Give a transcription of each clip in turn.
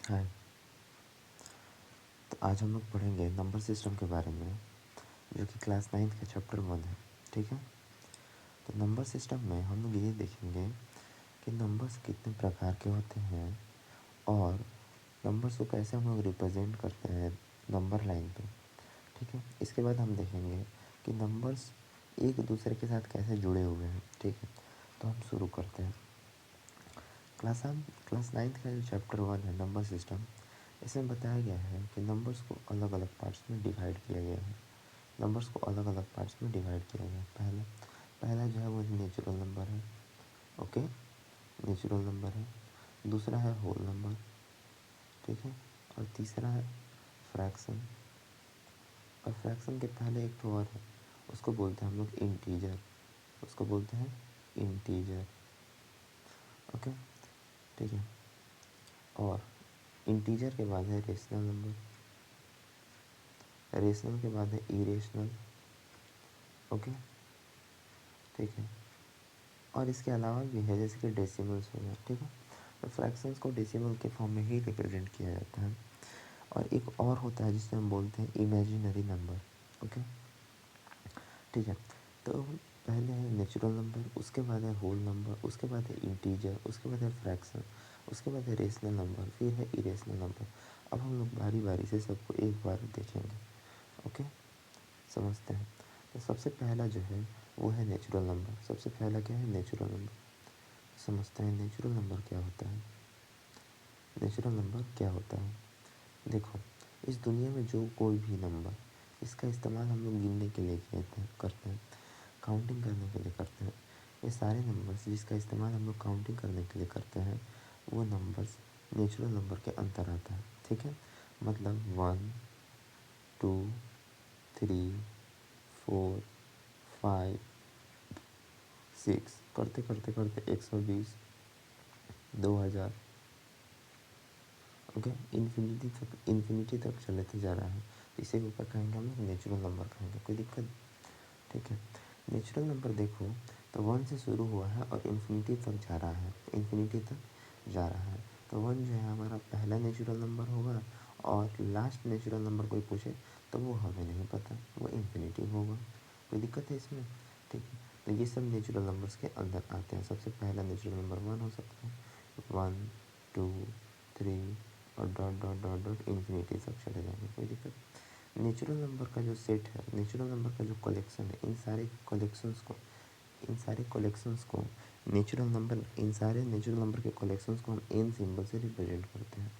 हाय। तो आज हम लोग पढ़ेंगे नंबर सिस्टम के बारे में, जो कि क्लास 9th का चैप्टर 1 है। ठीक है। तो नंबर सिस्टम में हम लोग ये देखेंगे कि नंबर्स कितने प्रकार के होते हैं और नंबर्स को कैसे हम लोग रिप्रेजेंट करते हैं नंबर लाइन पे। ठीक है। इसके बाद हम देखेंगे कि नंबर्स एक दूसरे के साथ कैसे जुड़े हुए हैं। ठीक है। तो हम शुरू करते हैं। क्लास 9th का जो चैप्टर 1 है नंबर सिस्टम, इसमें बताया गया है कि नंबर्स को अलग अलग पार्ट्स में डिवाइड किया गया है। नंबर्स को अलग अलग पार्ट्स में डिवाइड किया गया है। पहला जो है वो नेचुरल नंबर है। ओके, नेचुरल नंबर है। दूसरा है होल नंबर। ठीक है। और तीसरा है फ्रैक्शन। और फ्रैक्शन के पहले एक तो और है, उसको बोलते हैं हम लोग इंटीजर। उसको बोलते हैं इंटीजर। ओके, ठीक है। और इंटीजर के बाद है रेशनल नंबर। रेशनल के बाद है इरेशनल। ओके, ठीक है। और इसके अलावा भी है, जैसे कि डेसिमल्स हो गया। ठीक है। तो फ्रैक्शंस को डेसिमल के फॉर्म में ही रिप्रेजेंट किया जाता है। और एक और होता है जिसे हम बोलते हैं इमेजिनरी नंबर। ओके, ठीक है। तो पहले है नेचुरल नंबर, उसके बाद है होल नंबर, उसके बाद है इंटीजर, उसके बाद है फ्रैक्शन, उसके बाद है रेशनल नंबर, फिर है इरेशनल नंबर। अब हम लोग बारी बारी से सबको एक बार देखेंगे। ओके, समझते हैं। तो सबसे पहला जो है वो है नेचुरल नंबर। सबसे पहला क्या है? Natural number. समझते हैं नेचुरल नंबर क्या होता है। नेचुरल नंबर क्या होता है? देखो, इस दुनिया में जो कोई भी नंबर, इसका इस्तेमाल हम लोग गिनने के लिए करते हैं, काउंटिंग करने के लिए करते हैं। ये सारे नंबर्स जिसका इस्तेमाल हम लोग काउंटिंग करने के लिए करते हैं, वो नंबर्स नेचुरल नंबर के अंतर आता है। ठीक है। मतलब 1, 2, 3, 4, 5, 6 करते करते करते 120, 2000, ओके, इन्फिनिटी तक चलते जा रहा है। इसे ऊपर कहेंगे हम लोग नेचुरल नंबर कहेंगे। कोई दिक्कत? ठीक है। नेचुरल नंबर देखो तो 1 से शुरू हुआ है और इन्फिनिटी तक जा रहा है। इन्फिनिटी तक जा रहा है। तो 1 जो है हमारा पहला नेचुरल नंबर होगा, और लास्ट नेचुरल नंबर कोई पूछे तो वो हमें नहीं पता, वो इन्फिनिटी होगा। कोई दिक्कत है इसमें? ठीक है। तो ये सब नेचुरल नंबर्स के अंदर आते हैं। सबसे पहला नेचुरल नंबर 1 हो सकता है, 1, 2, 3 और dot dot dot dot infinity तक चले जाएंगे। कोई दिक्कत? नेचुरल नंबर का जो सेट है, नेचुरल नंबर का जो कलेक्शन है, इन सारे कलेक्शंस को नेचुरल नंबर, इन सारे नेचुरल नंबर के कलेक्शंस को हम एन सिंबल से रिप्रेजेंट करते हैं।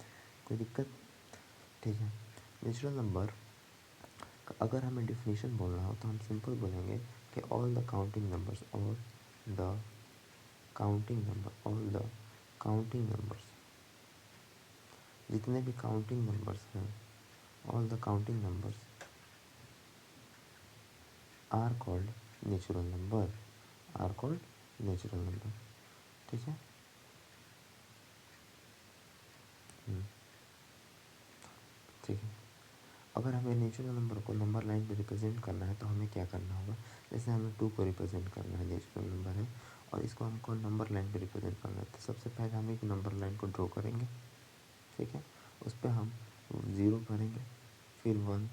कोई दिक्कत? ठीक है। नेचुरल नंबर का अगर हमें डिफिनीशन बोलना हो तो हम सिंपल बोलेंगे कि all the counting numbers, the counting numbers, जितने भी काउंटिंग नंबर्स हैं, all the counting numbers are called natural number. ठीक है। ठीक है। अगर हमें नेचुरल नंबर को नंबर लाइन पे रिप्रेजेंट करना है तो हमें क्या करना होगा? जैसे हमें 2 को रिप्रेजेंट करना है, नेचुरल नंबर है, और इसको हमको नंबर लाइन पे रिप्रेजेंट करना है। तो सबसे पहले हम एक नंबर लाइन को ड्रॉ करेंगे। ठीक है। उस पर हम 0 भरेंगे, फिर 1,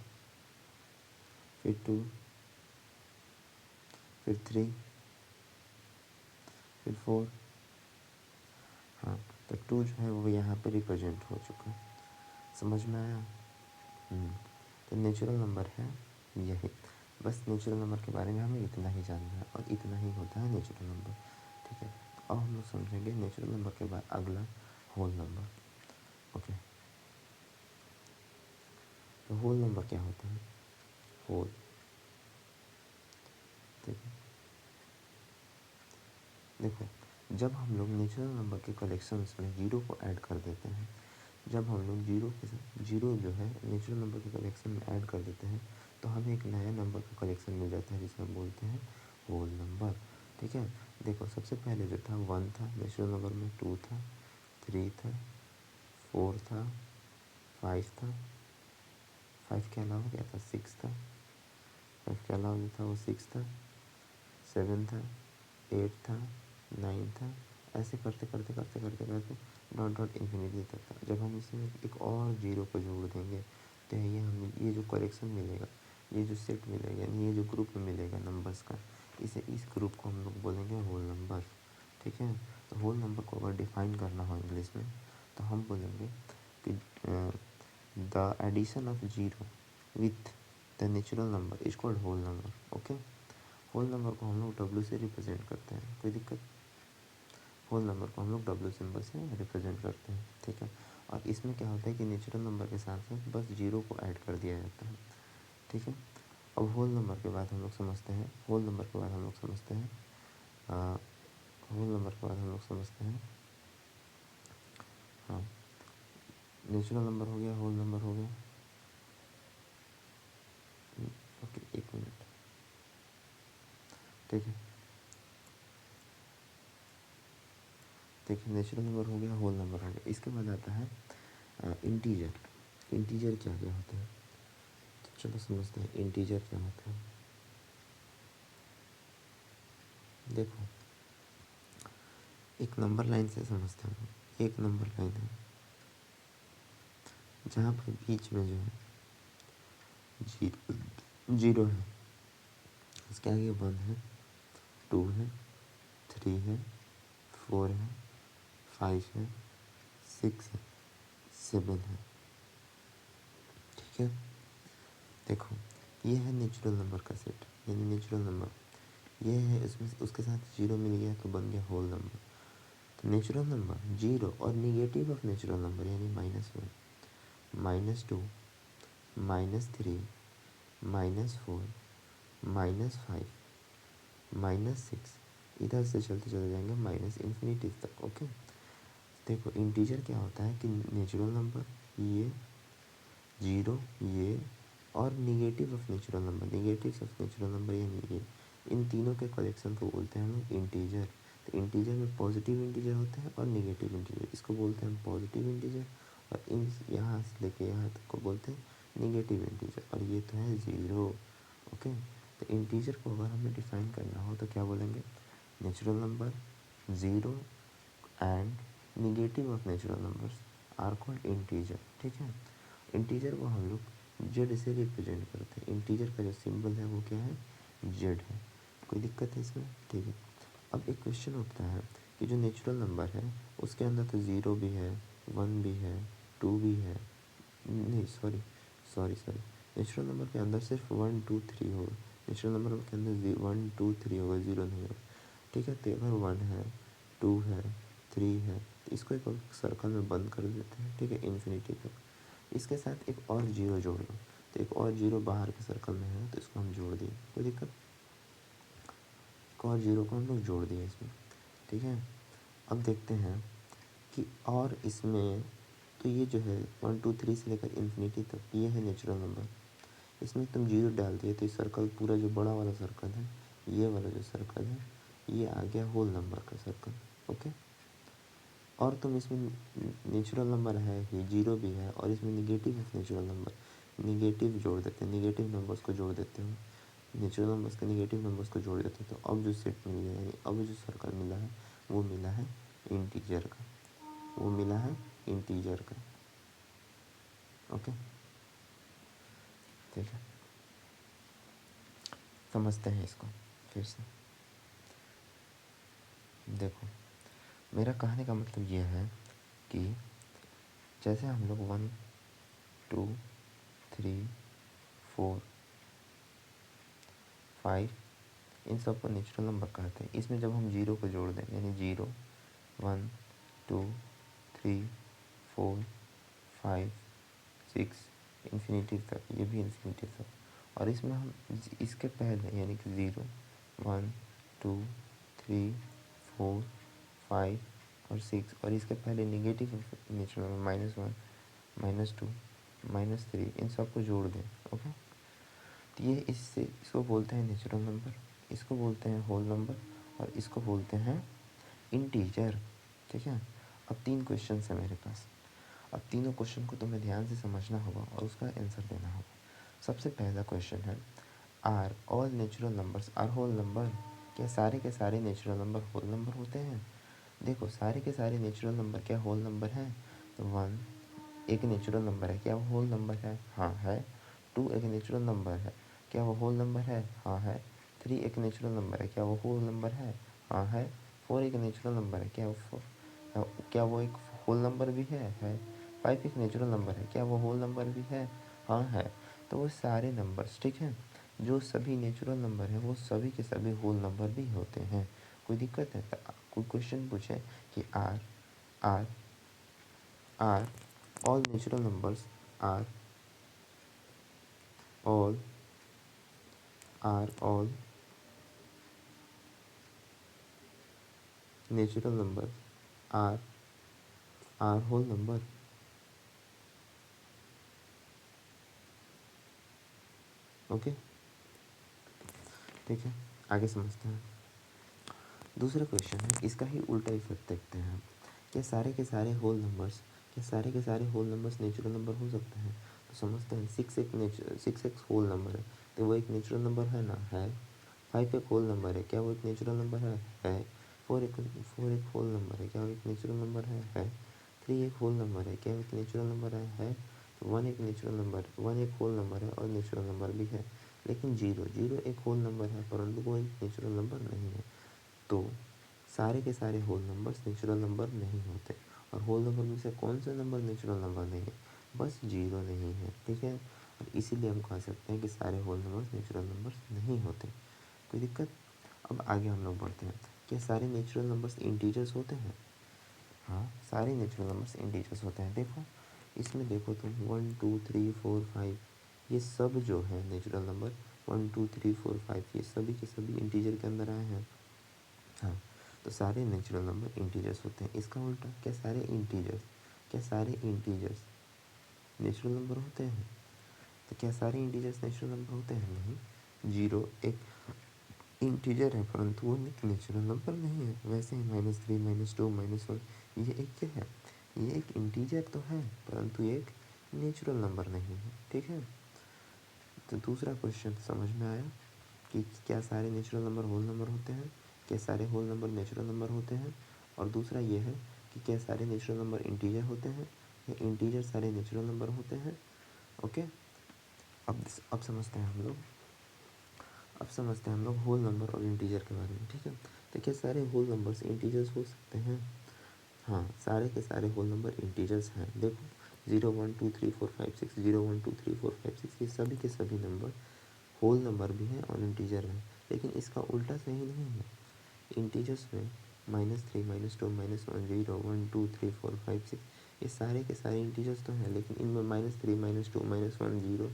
फिर 2, फिर 3, फिर 4। हाँ, तो 2 जो है वो यहाँ पे रिप्रेजेंट हो चुका है। समझ में आया? तो नेचुरल नंबर है यही। बस नेचुरल नंबर के बारे में हमें इतना ही जानना है, और इतना ही होता है नेचुरल नंबर। ठीक है। अब हम लोग समझेंगे नेचुरल नंबर के बाद अगला होल नंबर। ओके, तो होल नंबर क्या होता है? होल, ठीक है। देखो, जब हम लोग नेचुरल नंबर के कलेक्शंस में 0 को ऐड कर देते हैं, जब हम लोग जीरो जो है नेचुरल नंबर के कलेक्शन में ऐड कर देते हैं, तो हमें एक नया नंबर का कलेक्शन मिल जाता है जिसे हम बोलते हैं होल नंबर। ठीक है। देखो, सबसे पहले जो था 1 था नेचुरल नंबर में, 2 था, 3 था, 4 था, 5 था, 5 के अलावा क्या था? 6 था, 5 के अलावा जो था वो 6 था, 7 था, 8 था, 9 था। ऐसे करते करते करते करते करते डॉट डॉट इन्फिनिटी तक था। जब हम इसमें एक और जीरो को जोड़ देंगे तो ये हमें ये जो कलेक्शन मिलेगा, ये जो सेट मिलेगा, यानी ये जो ग्रुप मिलेगा नंबर्स का, इस ग्रुप को हम लोग बोलेंगे होल नंबर। ठीक है, तो होल नंबर को अगर डिफाइन करना हो इंग्लिश में तो हम बोलेंगे कि the addition of zero with the natural number is called whole number. Okay, whole number को हम लोग डब्ल्यू से रिप्रेजेंट करते हैं, कोई दिक्कत? होल नंबर को हम लोग डब्ल्यू सिंबल से रिप्रेजेंट करते हैं। ठीक है, और इसमें क्या होता है कि नेचुरल नंबर के साथ साथ बस जीरो को ऐड कर दिया जाता है। ठीक है, अब होल नंबर के बाद हम लोग समझते हैं, होल नंबर के बाद हम लोग समझते हैं होल नंबर के बाद हम लोग समझते हैं हाँ, नेचुरल नंबर हो गया, होल नंबर हो गया। ओके, एक मिनट। ठीक है, देखिए नेचुरल नंबर हो गया, होल नंबर हो गया। इसके बाद आता है इंटीजर। इंटीजर क्या क्या होता है, तो चलो समझते हैं इंटीजर क्या होता है। देखो, एक नंबर लाइन से समझते हैं। एक नंबर लाइन है जहाँ पर बीच में जो है जीरो है, उसके आगे 1 है, 2 है, 3 है, 4 है, 5 है, 6 है, 7 है। ठीक है, देखो ये है नेचुरल नंबर का सेट, यानी नेचुरल नंबर ये है, इसमें उसके साथ जीरो मिल गया तो बन गया होल नंबर। तो नेचुरल नंबर जीरो और निगेटिव ऑफ नेचुरल नंबर यानी -1, -2, -3, -4, -5, -6, इधर से चलते चले जाएंगे माइनस इन्फिनिटी तक। ओके, देखो इंटीजर क्या होता है कि नेचुरल नंबर ये, जीरो ये, और negative of natural number, negative of natural number यानी ये, इन तीनों के कलेक्शन को बोलते हैं हम लोग इंटीजर। तो इंटीजर में पॉजिटिव इंटीजर होते हैं और निगेटिव इंटीजर, इसको बोलते हैं पॉजिटिव इंटीजर, और इन यहाँ से लेके यहाँ तक को बोलते हैं निगेटिव इंटीजर, और ये तो है ज़ीरो। ओके, तो इंटीजर को अगर हमें डिफाइन करना हो तो क्या बोलेंगे, natural number zero and negative of natural numbers are called integer. ठीक है, इंटीजर को हम लोग जेड से रिप्रेजेंट करते हैं। इंटीजर का जो सिंबल है वो क्या है, जेड है। कोई दिक्कत है इसमें? ठीक है, अब एक क्वेश्चन उठता है कि जो नेचुरल नंबर है उसके अंदर तो ज़ीरो भी है, 1 भी है, 2 भी है, नहीं sorry sorry sorry natural number के अंदर सिर्फ 1 2 3 होगा, नेचुरल नंबर के अंदर 1 2 3 होगा, ज़ीरो नहीं होगा। ठीक है, तो अगर 1 है, 2 है, 3 है, तो इसको एक सर्कल में बंद कर देते हैं। ठीक है, इन्फिनिटी तक। इसके साथ एक और जीरो जोड़ लो, तो एक और जीरो बाहर के सर्कल में है तो इसको हम जोड़ दिए, कोई दिक्कत? एक और जीरो को हम लोग जोड़ दिए इसमें। ठीक है, अब देखते हैं कि और इसमें तो ये जो है 1 2 3 से लेकर इन्फिनिटी तक ये है नेचुरल नंबर, इसमें तुम जीरो डाल दिए तो ये सर्कल पूरा जो बड़ा वाला सर्कल है, ये वाला जो सर्कल है, ये आ गया होल नंबर का सर्कल। ओके, और तुम इसमें नेचुरल नंबर है ही, जीरो भी है, और इसमें negative of natural number, negative जोड़ देते हैं, निगेटिव नंबर्स को जोड़ देते हो, नेचुरल नंबर्स के निगेटिव नंबर्स को जोड़ देते हो, तो अब जो सेट मिल गया यानी अब जो सर्कल मिला है वो मिला है इंटीजर का, वो मिला है इंटीजर का। ओके, ठीक है, समझते हैं इसको फिर से। देखो, मेरा कहने का मतलब ये है कि जैसे हम लोग 1 2 3 4 5 इन सब को नेचुरल नंबर कहते हैं, इसमें जब हम जीरो को जोड़ दें यानी 0 1 2 3 4 5 6 इन्फिनिटी तक, ये भी इन्फिनिटी तक, और इसमें हम इसके पहले यानी कि 0 1 2 3 4 5 और 6 और इसके पहले निगेटिव नेचुरल नंबर -1 -2 -3 इन सब को जोड़ दें। ओके, तो ये इसको बोलते हैं नेचुरल नंबर, इसको बोलते हैं होल नंबर, और इसको बोलते हैं इंटीजर। ठीक है, अब 3 क्वेश्चन है मेरे पास, अब तीनों क्वेश्चन को तुम्हें ध्यान से समझना होगा और उसका आंसर देना होगा। सबसे पहला क्वेश्चन है, are all natural numbers are whole number, क्या सारे के सारे नेचुरल नंबर होल नंबर होते हैं? देखो सारे के सारे नेचुरल नंबर क्या होल नंबर है? तो 1 एक नेचुरल नंबर है, क्या वो होल नंबर है? हाँ है। 2 एक नेचुरल नंबर है, क्या वो होल नंबर है? हाँ है। 3 एक नेचुरल नंबर है, क्या वो होल नंबर है? हाँ है। 4 एक नेचुरल नंबर है, क्या वो एक होल नंबर भी है। 5 एक नेचुरल नंबर है, क्या वो होल नंबर भी है? हाँ है। तो वो सारे नंबर्स, ठीक है, जो सभी नेचुरल नंबर हैं वो सभी के सभी होल नंबर भी होते हैं। कोई दिक्कत है? तो कोई क्वेश्चन पूछे कि are are all natural numbers are all all natural number are whole number. Okay, ठीक है, आगे समझते हैं। दूसरा क्वेश्चन है, इसका ही उल्टा इफेक्ट देखते हैं। क्या सारे के सारे होल नंबर्स नेचुरल नंबर हो सकते हैं? तो समझते हैं। 6 एक होल नंबर है, तो वो एक नेचुरल नंबर है ना? है। 5 एक होल नंबर है, क्या वो एक नेचुरल नंबर है? है। 4 एक होल नंबर है, क्या वो एक नेचुरल नंबर है। 3 एक होल नंबर है, क्या वो एक नेचुरल नंबर है। तो 1 एक नेचुरल नंबर, 1 एक होल नंबर है और नेचुरल नंबर भी है। लेकिन जीरो एक होल नंबर है, परंतु वो एक नेचुरल नंबर नहीं है। तो सारे के सारे होल नंबर्स नेचुरल नंबर नहीं होते। और होल नंबर में से कौन सा नंबर नेचुरल नंबर नहीं है? बस जीरो नहीं है, ठीक है। और इसीलिए हम कह सकते हैं कि सारे होल नंबर्स नेचुरल नंबर्स नहीं होते। कोई दिक्कत? अब आगे हम लोग बढ़ते हैं। क्या सारे नेचुरल नंबर्स इंटीजर्स होते हैं? हाँ, सारे नेचुरल नंबर्स इंटीजर्स होते हैं। देखो इसमें, देखो तुम 1 2 3 4 5 ये सब जो है नेचुरल नंबर, 1 2 3 4 5 ये सभी के सभी इंटीजर के अंदर आए हैं। हाँ, तो सारे नेचुरल नंबर इंटीजर्स होते हैं। इसका उल्टा, क्या सारे इंटीजर्स नेचुरल नंबर होते हैं? तो क्या सारे इंटीजर्स नेचुरल नंबर होते हैं? नहीं। जीरो एक इंटीजर है, परंतु वो एक नेचुरल नंबर नहीं है। वैसे ही -3 -2 -1 ये एक क्या है? ये एक इंटीजर तो है, परंतु ये एक नेचुरल नंबर नहीं है, ठीक है। तो दूसरा क्वेश्चन समझ में आया कि क्या सारे नेचुरल नंबर होल नंबर होते हैं? क्या सारे होल नंबर नेचुरल नंबर होते हैं? और दूसरा ये है कि क्या सारे नेचुरल नंबर इंटीजर होते हैं, या इंटीजर सारे नेचुरल नंबर होते हैं? ओके, अब समझते हैं हम लोग, होल नंबर और इंटीजर के बारे में, ठीक है। तो क्या सारे होल नंबर्स इंटीजर्स हो सकते हैं? हाँ, सारे के सारे होल नंबर इंटीजर्स हैं। देखो 0 1 2 3 4 5 6 0 1 2 3 4 5 6 ये सभी के सभी नंबर होल नंबर भी हैं और इंटीजर हैं। लेकिन इसका उल्टा सही नहीं है। इंटीजर्स में -3 -2 -1 0 1 2 3 4 5 6 ये सारे के सारे इंटीजर्स तो हैं, लेकिन इनमें -3 -2 -1 0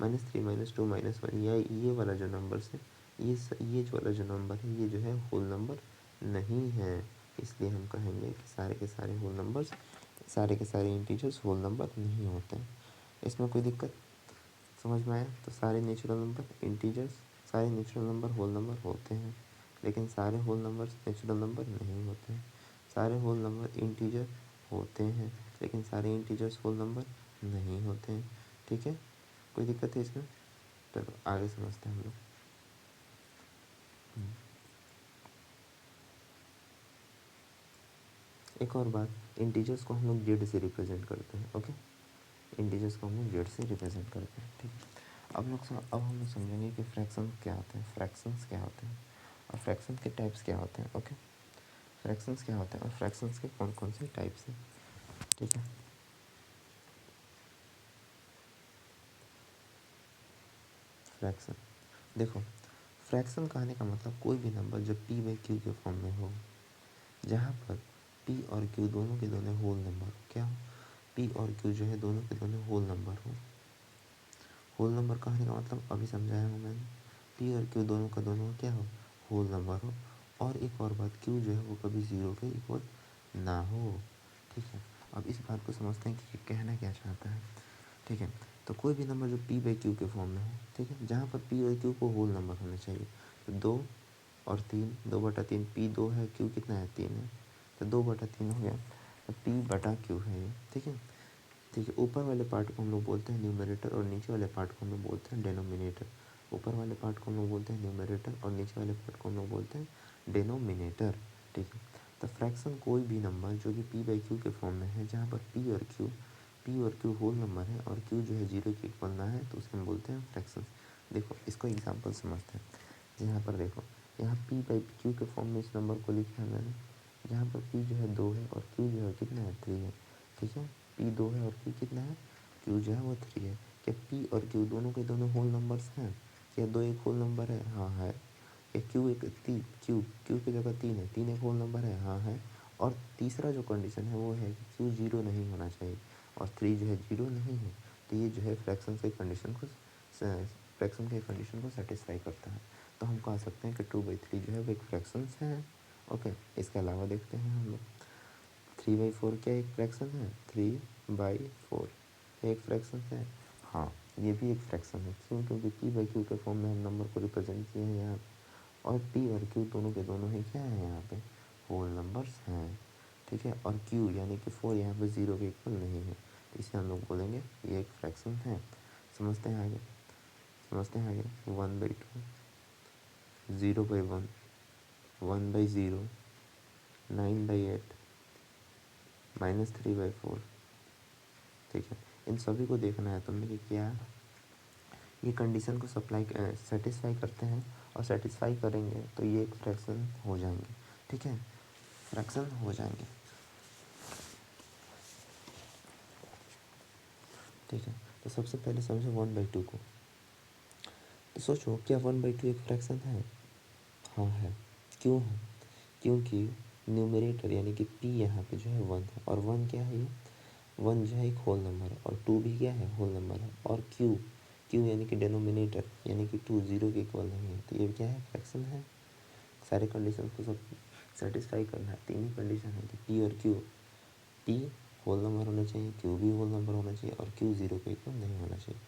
-3 -2 -1 या ये वाला जो नंबर है, ये जो वाला जो नंबर है, ये जो है होल नंबर नहीं है। इसलिए हम कहेंगे कि सारे के सारे होल नंबर्स, सारे के सारे इंटीजर्स होल नंबर नहीं होते हैं। इसमें कोई दिक्कत समझ में आया? तो सारे नेचुरल नंबर इंटीजर्स, सारे नेचुरल नंबर होल नंबर होते हैं, लेकिन सारे होल नंबर्स नेचुरल नंबर नहीं होते हैं। सारे होल नंबर इंटीजर होते हैं, लेकिन सारे इंटीजर्स होल नंबर नहीं होते हैं, ठीक है। कोई दिक्कत है इसमें? चलो आगे समझते हैं हम लोग। एक और बात, इंटीजर्स को हम लोग जेड से रिप्रेजेंट करते हैं। ओके, इंटीजर्स को हम लोग जेड से रिप्रेजेंट करते हैं, ठीक है। अब हम लोग समझेंगे कि फ्रैक्शंस क्या होते हैं, और फ्रैक्शंस के टाइप्स क्या होते हैं। ओके, फ्रैक्शंस क्या होते हैं और फ्रैक्शंस के कौन कौन से टाइप्स हैं, ठीक है। फ्रैक्शन, देखो फ्रैक्शन कहने का मतलब कोई भी नंबर जो p बाई क्यू के फॉर्म में हो, जहाँ पर p और q दोनों के दोनों होल नंबर हो। क्या हो? p और q जो है दोनों के दोनों होल नंबर हो। होल नंबर कहने का मतलब अभी समझाया हूँ मैंने। p और q दोनों का दोनों क्या हो? होल नंबर हो। और एक और बात, q जो है वो कभी ज़ीरो के इक्वल ना हो, ठीक है। अब इस बात को समझते हैं कि कहना क्या चाहता है, ठीक है। तो कोई भी नंबर जो p बाई क्यू के फॉर्म में हो, ठीक है, जहाँ पर p और q को होल नंबर होना चाहिए। तो 2 और 3, 2/3, p 2 है, q कितना है? 3 है, तो 2/3 हो गया। तो p/q है ये, ठीक है। ठीक है, ऊपर वाले पार्ट को हम लोग बोलते हैं न्यूमरेटर और नीचे वाले पार्ट को हम लोग बोलते हैं डेनोमिनेटर। ऊपर वाले पार्ट को हम लोग बोलते हैं न्यूमरेटर और नीचे वाले पार्ट को हम लोग बोलते हैं डेनोमिनेटर, ठीक है। द फ्रैक्शन कोई भी नंबर जो कि p बाई क्यू के फॉर्म में है, जहाँ पर p और q होल नंबर है और q जो है 0 के इक्वल ना है, तो उसे हम बोलते हैं फ्रैक्शन। देखो इसको एग्जांपल समझते हैं। यहाँ पर देखो, यहाँ p बाई क्यू के फॉर्म में इस नंबर को लिखा है मैंने, जहाँ पर p जो है 2 है और q जो है कितना है 3 है। ठीक है, p 2 है और q कितना है, q जो है वो 3 है। क्या p और q दोनों के दोनों होल नंबर्स हैं? क्या 2 एक होल नंबर है? हाँ है। क्या q एक q की जगह 3 है, 3 एक होल नंबर है? हाँ है। और तीसरा जो कंडीशन है वो है कि q 0 नहीं होना चाहिए और 3 जो है 0 नहीं है। तो ये जो है फ्रैक्शन के कंडीशन को सेटिस्फाई करता है। तो हम कह सकते हैं कि 2/3 जो है वो एक फ्रैक्शन है। ओके, इसके अलावा देखते हैं हम लोग 3/4 क्या एक फ्रैक्शन है? 3/4 एक फ्रैक्शन है। हाँ, ये भी एक फ्रैक्शन है। क्यों? क्योंकि p बाई क्यू के फॉर्म में हम नंबर को रिप्रेजेंट किए हैं यहाँ पे, और p और q दोनों के दोनों ही क्या है यहाँ पे, होल नंबर्स हैं। ठीक है, और q यानी कि 4 यहाँ पे 0 के इक्वल नहीं है, तो इसे हम लोग बोलेंगे ये एक फ्रैक्शन है। समझते हैं आगे, 1/2, 0/1, 1/0, 9/8, -3/4। ठीक है, इन सभी को देखना है तुमने कि क्या ये कंडीशन को सेटिस्फाई करते हैं, और सेटिस्फाई करेंगे तो ये एक फ्रैक्शन हो जाएंगे। ठीक है, फ्रैक्शन हो जाएंगे। ठीक है, तो सबसे पहले समझो 1/2 को। तो सोचो, क्या 1/2 एक फ्रैक्शन है? हाँ है। क्यों है? क्योंकि न्यूमरेटर यानी कि p यहाँ पे जो है 1 है, और 1 क्या है, ये 1 जो है एक होल नंबर है, और 2 भी क्या है, होल नंबर है। और q यानी कि डेनोमिनेटर यानी कि 2 0 के इक्वल नहीं है, तो ये क्या है, फ्रैक्शन है। सारे कंडीशन को सब सेटिस्फाई करना है। 3 ही कंडीशन है कि p और q, p होल नंबर होना चाहिए, q भी होल नंबर होना चाहिए, और q 0 के इक्वल नहीं होना चाहिए।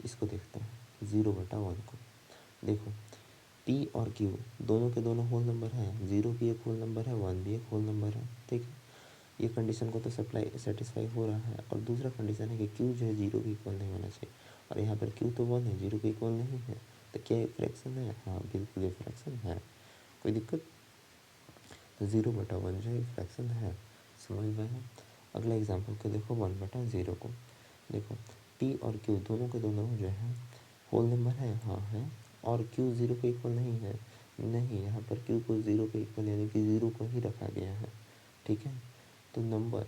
इसको देखते हैं 0/1 को। देखो, p और q दोनों के दोनों होल नंबर हैं, 0 भी एक होल नंबर है, 1 भी एक होल नंबर है। ठीक है, ये कंडीशन को तो सेटिस्फाई हो रहा है। और दूसरा कंडीशन है कि q जो है 0 के इक्वल नहीं होना चाहिए, और यहाँ पर q तो 1 है, 0 के इक्वल नहीं है, तो क्या ये फ्रैक्शन है? हाँ बिल्कुल ये फ्रैक्शन है। कोई दिक्कत? 0/1 जो है फ्रैक्शन है। समझ में है? अगला एग्जाम्पल को देखो, 1/0 को। देखो, p और q दोनों के दोनों जो है होल नंबर है, हाँ है। और q 0 के इक्वल नहीं है, नहीं, यहाँ पर q को 0 के इक्वल यानी कि 0 को ही रखा गया है। ठीक है, तो नंबर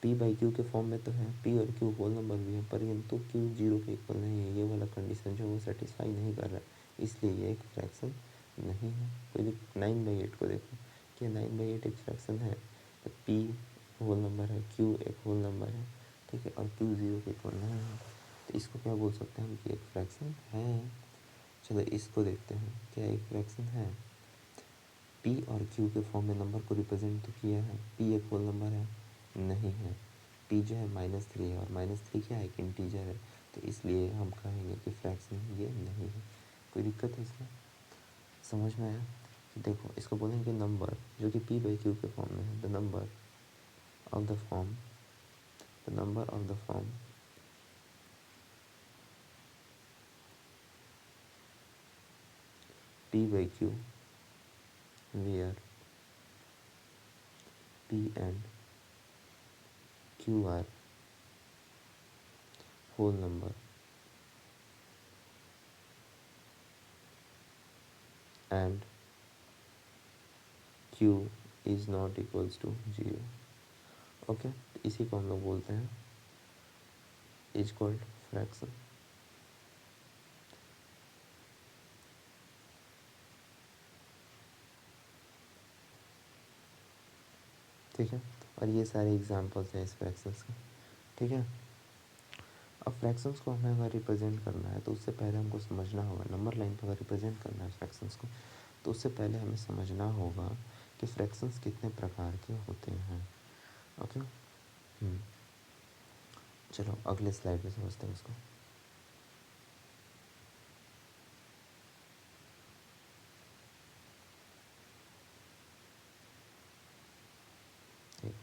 p बाई क्यू के फॉर्म में तो है, p और q होल नंबर भी है, परंतु q 0 के इक्वल नहीं है। ये वाला कंडीशन जो है वो सेटिस्फाई नहीं कर रहा है, इसलिए ये एक फ्रैक्शन नहीं है। कोई 9/8 को देखो, क्या 9/8 एक फ्रैक्शन है? तो p होल नंबर है, q एक होल नंबर है। ठीक है, और q 0 के इक्वल नहीं है, तो इसको क्या बोल सकते हैं हम कि एक फ्रैक्शन है। चलो इसको देखते हैं, क्या एक फ्रैक्शन है? p और q के फॉर्म में नंबर को रिप्रेजेंट तो किया है, p एक होल नंबर है, नहीं है। p जो है -3 है, और -3 क्या है, एक इंटीजर है, तो इसलिए हम कहेंगे कि फ्रैक्शन ये नहीं है। कोई दिक्कत है इसमें? समझ में आया? देखो, इसको बोलेंगे नंबर जो कि p बाई क्यू के फॉर्म में है, the number of the form p by q where p and q are whole number and q is not equals to 0। Okay, इसी को हम लोग बोलते हैं इज कॉल्ड फ्रैक्शन। ठीक है, और ये सारे एग्जांपल्स हैं इस फ्रैक्शंस के। ठीक है, अब फ्रैक्शंस को हमें अगर रिप्रेजेंट करना है तो उससे पहले हमको समझना होगा, नंबर लाइन पर अगर रिप्रेजेंट करना है फ्रैक्शंस को, तो उससे पहले हमें समझना होगा कि फ्रैक्शंस कितने प्रकार के होते हैं। ओके, चलो अगले स्लाइड पे समझते हैं उसको। ठीक,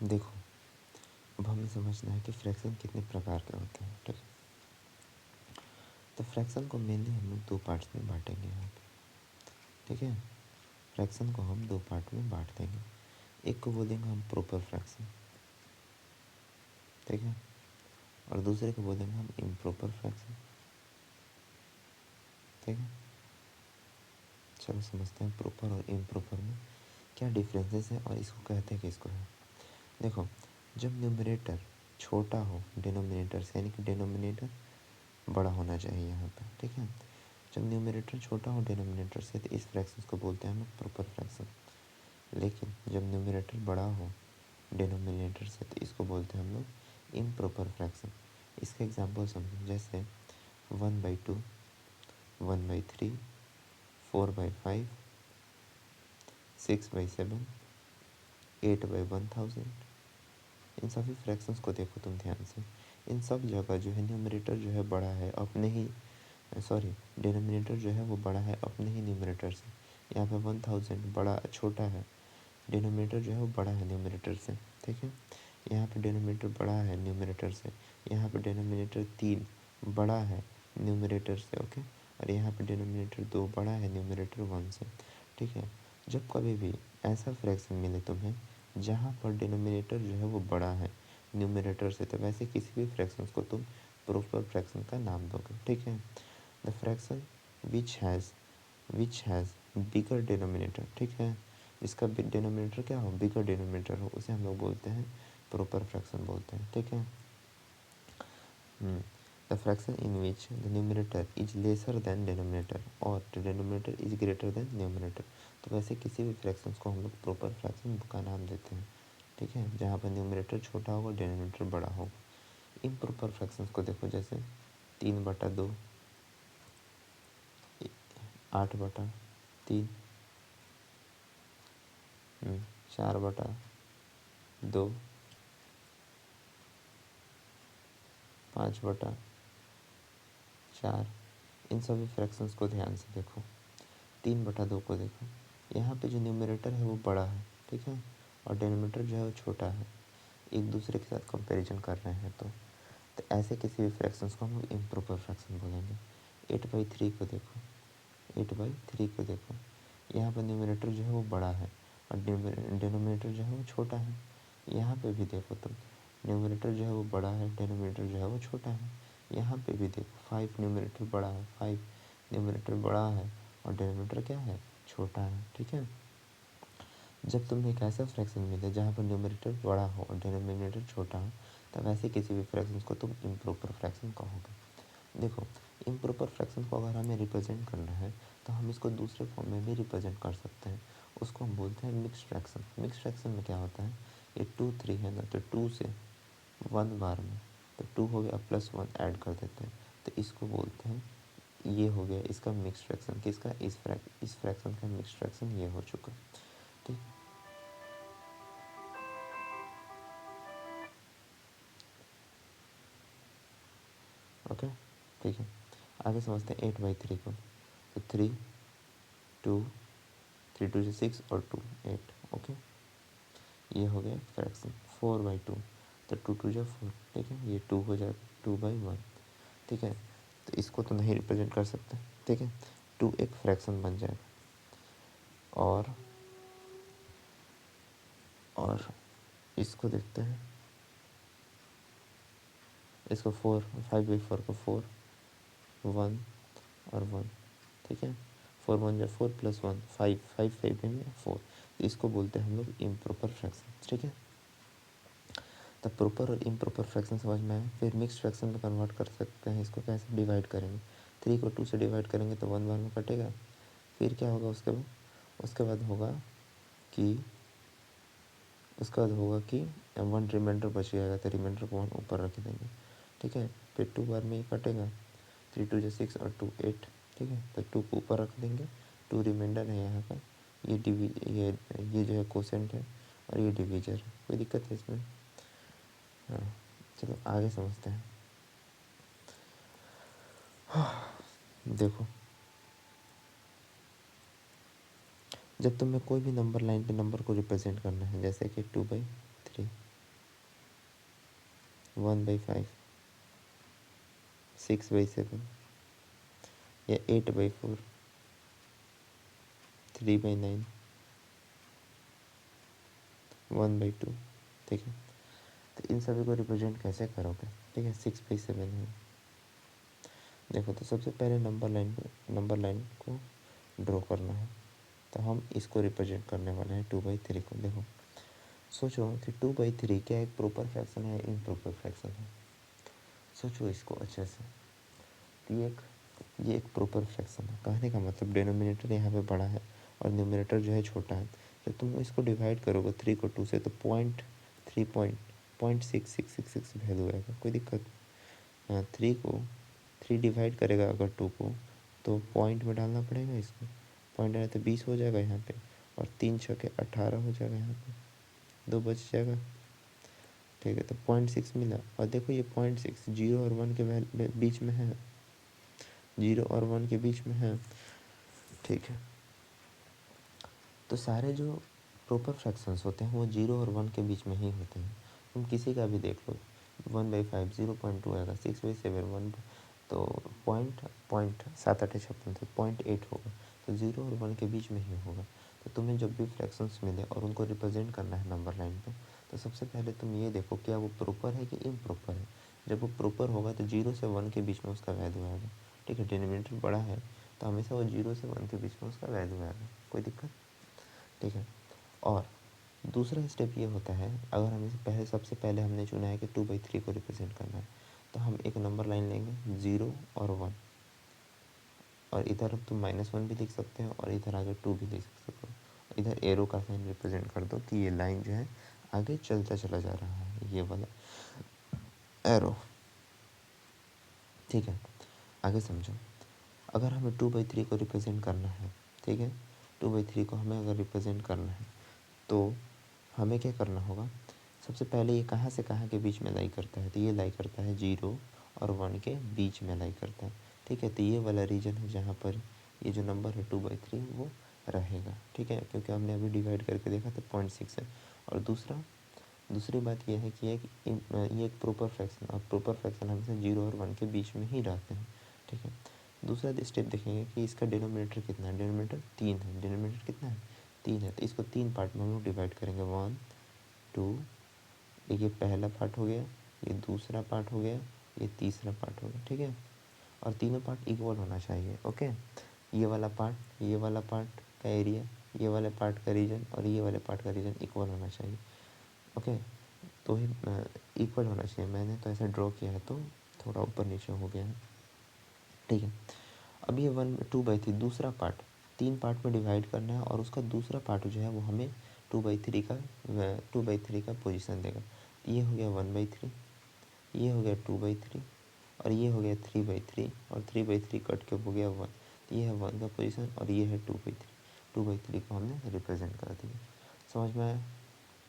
देखो, अब हम हमें समझना है कि फ्रैक्शन कितने प्रकार के होते हैं, ठीक है। तो फ्रैक्शन को मेनली हम लोग 2 पार्ट्स में बांटेंगे यहाँ पे, ठीक है। फ्रैक्शन को हम 2 पार्ट में बांट देंगे। एक को बोलेंगे हम प्रॉपर फ्रैक्शन, ठीक है, और दूसरे को बोलेंगे हम इम्प्रॉपर फ्रैक्शन, ठीक है। चलो समझते हैं प्रॉपर और इम्प्रॉपर में क्या डिफरेंसेस है और इसको कहते हैं किसको है। देखो, जब न्यूमरेटर छोटा हो डिनोमिनेटर से, यानी कि डिनोमिनेटर बड़ा होना चाहिए यहाँ पे, ठीक है। जब न्यूमरेटर छोटा हो डिनोमिनेटर से तो इस फ्रैक्शन को बोलते हैं हम लोग प्रॉपर फ्रैक्शन। लेकिन जब न्यूमरेटर बड़ा हो डिनोमिनेटर से तो इसको बोलते हैं हम लोग इम्प्रॉपर फ्रैक्शन। इसके एग्जांपल समझो, जैसे 1/2, 1/3, 4/5, 6/7, 8/1000। इन सभी फ्रैक्शंस को देखो तुम ध्यान से, इन सब जगह जो है न्यूमरेटर जो है बड़ा है अपने ही, सॉरी, डिनोमिनेटर जो है वो बड़ा है अपने ही न्यूमरेटर से। यहाँ पे 1000 बड़ा छोटा है, डिनोमिनेटर जो है वो बड़ा है न्यूमरेटर से, ठीक है। यहाँ पे डिनोमिनेटर बड़ा है न्यूमरेटर से, यहाँ पे डिनोमिनेटर 3 बड़ा है न्यूमरेटर से, ओके। और यहाँ पे डिनोमिनेटर 2 बड़ा है न्यूमरेटर 1 से, ठीक है। जब कभी भी ऐसा फ्रैक्शन मिले तुम्हें जहाँ पर डिनोमिनेटर जो है वो बड़ा है न्यूमरेटर से, तो वैसे किसी भी फ्रैक्शन को तुम प्रॉपर फ्रैक्शन का नाम दोगे, ठीक है। The fraction which has bigger denominator, ठीक है, जिसका डिनोमिनेटर क्या हो, बिगर डिनोमिनेटर हो, उसे हम लोग बोलते हैं प्रॉपर फ्रैक्शन बोलते हैं, ठीक है। The fraction in which the numerator is lesser than denominator और the denominator is greater than numerator, तो वैसे किसी भी फ्रैक्शन को हम लोग प्रॉपर फ्रैक्शन का नाम देते हैं, ठीक है, जहाँ पर न्यूमरेटर छोटा होगा डिनोमिनेटर बड़ा होगा। इम्प्रॉपर फ्रैक्शन को देखो, जैसे 3/2, 8/3, 4/2, 5/4। इन सभी फ्रैक्शंस को ध्यान से देखो। 3/2 को देखो, यहाँ पे जो न्यूमरेटर है वो बड़ा है, ठीक है, और डिनोमिनेटर जो है वो छोटा है, एक दूसरे के साथ कंपैरिजन कर रहे हैं, तो ऐसे किसी भी फ्रैक्शंस को हम लोग इम्प्रॉपर फ्रैक्शन बोलेंगे। 8/3 को देखो, 8/3 को देखो, यहाँ पर न्यूमरेटर जो है वो बड़ा है और डिनोमिनेटर जो है वो छोटा है। यहाँ पे भी देखो तुम, न्यूमरेटर जो है वो बड़ा है, डिनोमिनेटर जो है वो छोटा है। यहाँ पे भी देखो, 5 न्यूमरेटर बड़ा है, 5 न्यूमरेटर बड़ा है और डिनोमिनेटर क्या है, छोटा है, ठीक है। जब तुम्हें एक ऐसा फ्रैक्शन मिले जहाँ पर न्यूमरेटर बड़ा हो और डिनोमिनेटर छोटा हो, तब ऐसे किसी भी फ्रैक्शन को तुम इम्प्रॉपर फ्रैक्शन कहोगे। देखो, इम्प्रॉपर फ्रैक्शन को अगर हमें रिप्रेजेंट करना है तो हम इसको दूसरे फॉर्म में भी रिप्रेजेंट कर सकते हैं, उसको हम बोलते हैं मिक्स्ड फ्रैक्शन। मिक्स्ड फ्रैक्शन में क्या होता है, ये 2 3 है ना, तो 2 से 1 बार में तो 2 हो गया, +1 ऐड कर देते हैं, तो इसको बोलते हैं, ये हो गया इसका मिक्स्ड फ्रैक्शन। किसका, इस फ्रैक्शन का मिक्स्ड फ्रैक्शन ये हो चुका, ठीक। ओके, ठीक है, आगे समझते हैं 8/3 को। तो 3 2 3 2 से 6 और 2 8, ओके, ये हो गया फ्रैक्शन। 4/2, तो 2 2 जो 4, ठीक है, ये 2 हो जाएगा 2/1, ठीक है। तो इसको तो नहीं रिप्रेजेंट कर सकते, ठीक है, 2 एक फ्रैक्शन बन जाएगा। और इसको देखते हैं, इसको 4, 5/4 को 4, 1 और 1, ठीक है, 4 1 जा 4 +1 5, 5 5 में 4, तो इसको बोलते हैं हम लोग इम्प्रॉपर फ्रैक्शन, ठीक है। तब प्रॉपर और इम्प्रॉपर फ्रैक्शन समझ में आए, फिर मिक्स्ड फ्रैक्शन में कन्वर्ट कर सकते हैं। इसको कैसे डिवाइड करेंगे, 3 को 2 से डिवाइड करेंगे तो 1 बार में कटेगा, फिर क्या होगा उसके बाद होगा कि 1 रिमाइंडर बच जाएगा, तो रिमाइंडर को 1 ऊपर रख देंगे, ठीक है। फिर 2 बार में ही कटेगा, 3 2 जा 6 और 2 8, ठीक है, तो 2 को ऊपर रख देंगे, 2 रिमाइंडर है यहाँ का, ये जो है कोसेंट है और ये डिवीजर है, कोई दिक्कत है इसमें। हाँ, चलो आगे समझते हैं। देखो, जब तुम्हें कोई भी नंबर लाइन पे नंबर को रिप्रेजेंट करना है, जैसे कि 2/3, 1/5, 6/7 या 8/4, 3/9, 1/2। ठीक है, तो इन सभी को रिप्रेजेंट कैसे करोगे? ठीक है, 6/7 है। देखो, तो सबसे पहले नंबर लाइन को ड्रॉ करना है, तो हम इसको रिप्रेजेंट करने वाले हैं 2/3 को। देखो, सोचो कि 2/3 क्या एक प्रॉपर फ्रैक्शन है, इम्प्रॉपर फ्रैक्शन है? सोचो इसको अच्छे से। ये एक प्रॉपर फ्रैक्शन है। कहने का मतलब डिनोमिनेटर यहाँ पे बड़ा है और न्यूमरेटर जो है छोटा है। तो तुम इसको डिवाइड करोगे 3 को 2 से, तो 0.6666 वैल्यू आएगा। कोई दिक्कत? हाँ, 3 डिवाइड करेगा अगर 2 को, तो पॉइंट में डालना पड़ेगा इसको। पॉइंट डाले तो 20 हो जाएगा यहाँ पे, और 3 छके 18 हो जाएगा यहाँ पे, 2 बच जाएगा। ठीक है, तो 0.6 मिला। और देखो, ये 0.6 0 और 1 के बीच में है, 0 और 1 के बीच में है। ठीक है, तो सारे जो प्रॉपर फ्रैक्शंस होते हैं वो 0 और 1 के बीच में ही होते हैं। तुम किसी का भी देख लो, 1/5 0.2 आएगा, 6/7 1, तो पॉइंट 7 8 56, तो 0.8 होगा। तो 0 और 1 के बीच में ही होगा। तो तुम्हें जब भी फ्रैक्शंस मिले और उनको रिप्रेजेंट करना है नंबर लाइन पे, तो सबसे पहले तुम ये देखो क्या वो प्रॉपर है कि इम्प्रॉपर है। जब वो प्रॉपर होगा तो 0 से 1 के बीच में उसका वैल्यू आएगा। ठीक है, डिनोमिनेटर बड़ा है तो हमेशा वो 0 से 1 के बीच में उसका वैल्यू आएगा। कोई दिक्कत? ठीक है, और दूसरा स्टेप ये होता है, अगर हम इसे सबसे पहले हमने चुना है कि 2/3 को रिप्रेजेंट करना है, तो हम एक नंबर लाइन लेंगे 0 और 1, और इधर अब तुम -1 भी लिख सकते हो और इधर आगे 2 भी लिख सकते हो। इधर एरो का साइन रिप्रेजेंट कर दो कि ये लाइन जो है आगे चलता चला जा रहा है, ये वाला एरो। ठीक है, आगे समझो। अगर हमें 2/3 को रिप्रेजेंट करना है, ठीक है, 2/3 को हमें अगर रिप्रेजेंट करना है, तो हमें क्या करना होगा? सबसे पहले ये कहाँ से कहाँ के बीच में लाई करता है? तो ये लाई करता है 0 और 1 के बीच में लाई करता है। ठीक है, तो ये वाला रीजन है जहाँ पर ये जो नंबर है 2/3 वो रहेगा। ठीक है, क्योंकि हमने अभी डिवाइड करके देखा तो 0.6 है। और दूसरी बात यह है कि ये एक प्रॉपर फ्रैक्शन, और प्रॉपर फ्रैक्शन हमेशा 0 और 1 के बीच में ही रहते हैं। ठीक है, दूसरा स्टेप देखेंगे कि इसका डिनोमिनेटर कितना है। डिनोमिनेटर 3 है। डिनोमिनेटर कितना है? 3 है। तो इसको 3 पार्ट में हम लोग डिवाइड करेंगे, 1 2, ये पहला पार्ट हो गया, ये दूसरा पार्ट हो गया, ये तीसरा पार्ट हो गया। ठीक है, और तीनों पार्ट इक्वल होना चाहिए। ओके, ये वाला पार्ट का एरिया, ये वाले पार्ट का रीजन और ये वाले पार्ट का रीजन इक्वल होना चाहिए। ओके, तो ही इक्वल होना चाहिए। मैंने तो ऐसा ड्रॉ किया है तो थोड़ा ऊपर नीचे हो गया है। ठीक है, अब ये 2/3 दूसरा पार्ट 3 पार्ट में डिवाइड करना है, और उसका दूसरा पार्ट जो है वो हमें 2/3 का पोजीशन देगा। ये हो गया 1/3, ये हो गया 2/3, और ये हो गया 3/3, और 3/3 कट के हो गया 1। ये है 1 का पोजीशन और ये है 2/3। 2/3 को हमने रिप्रेजेंट कर दिया। समझ में आया?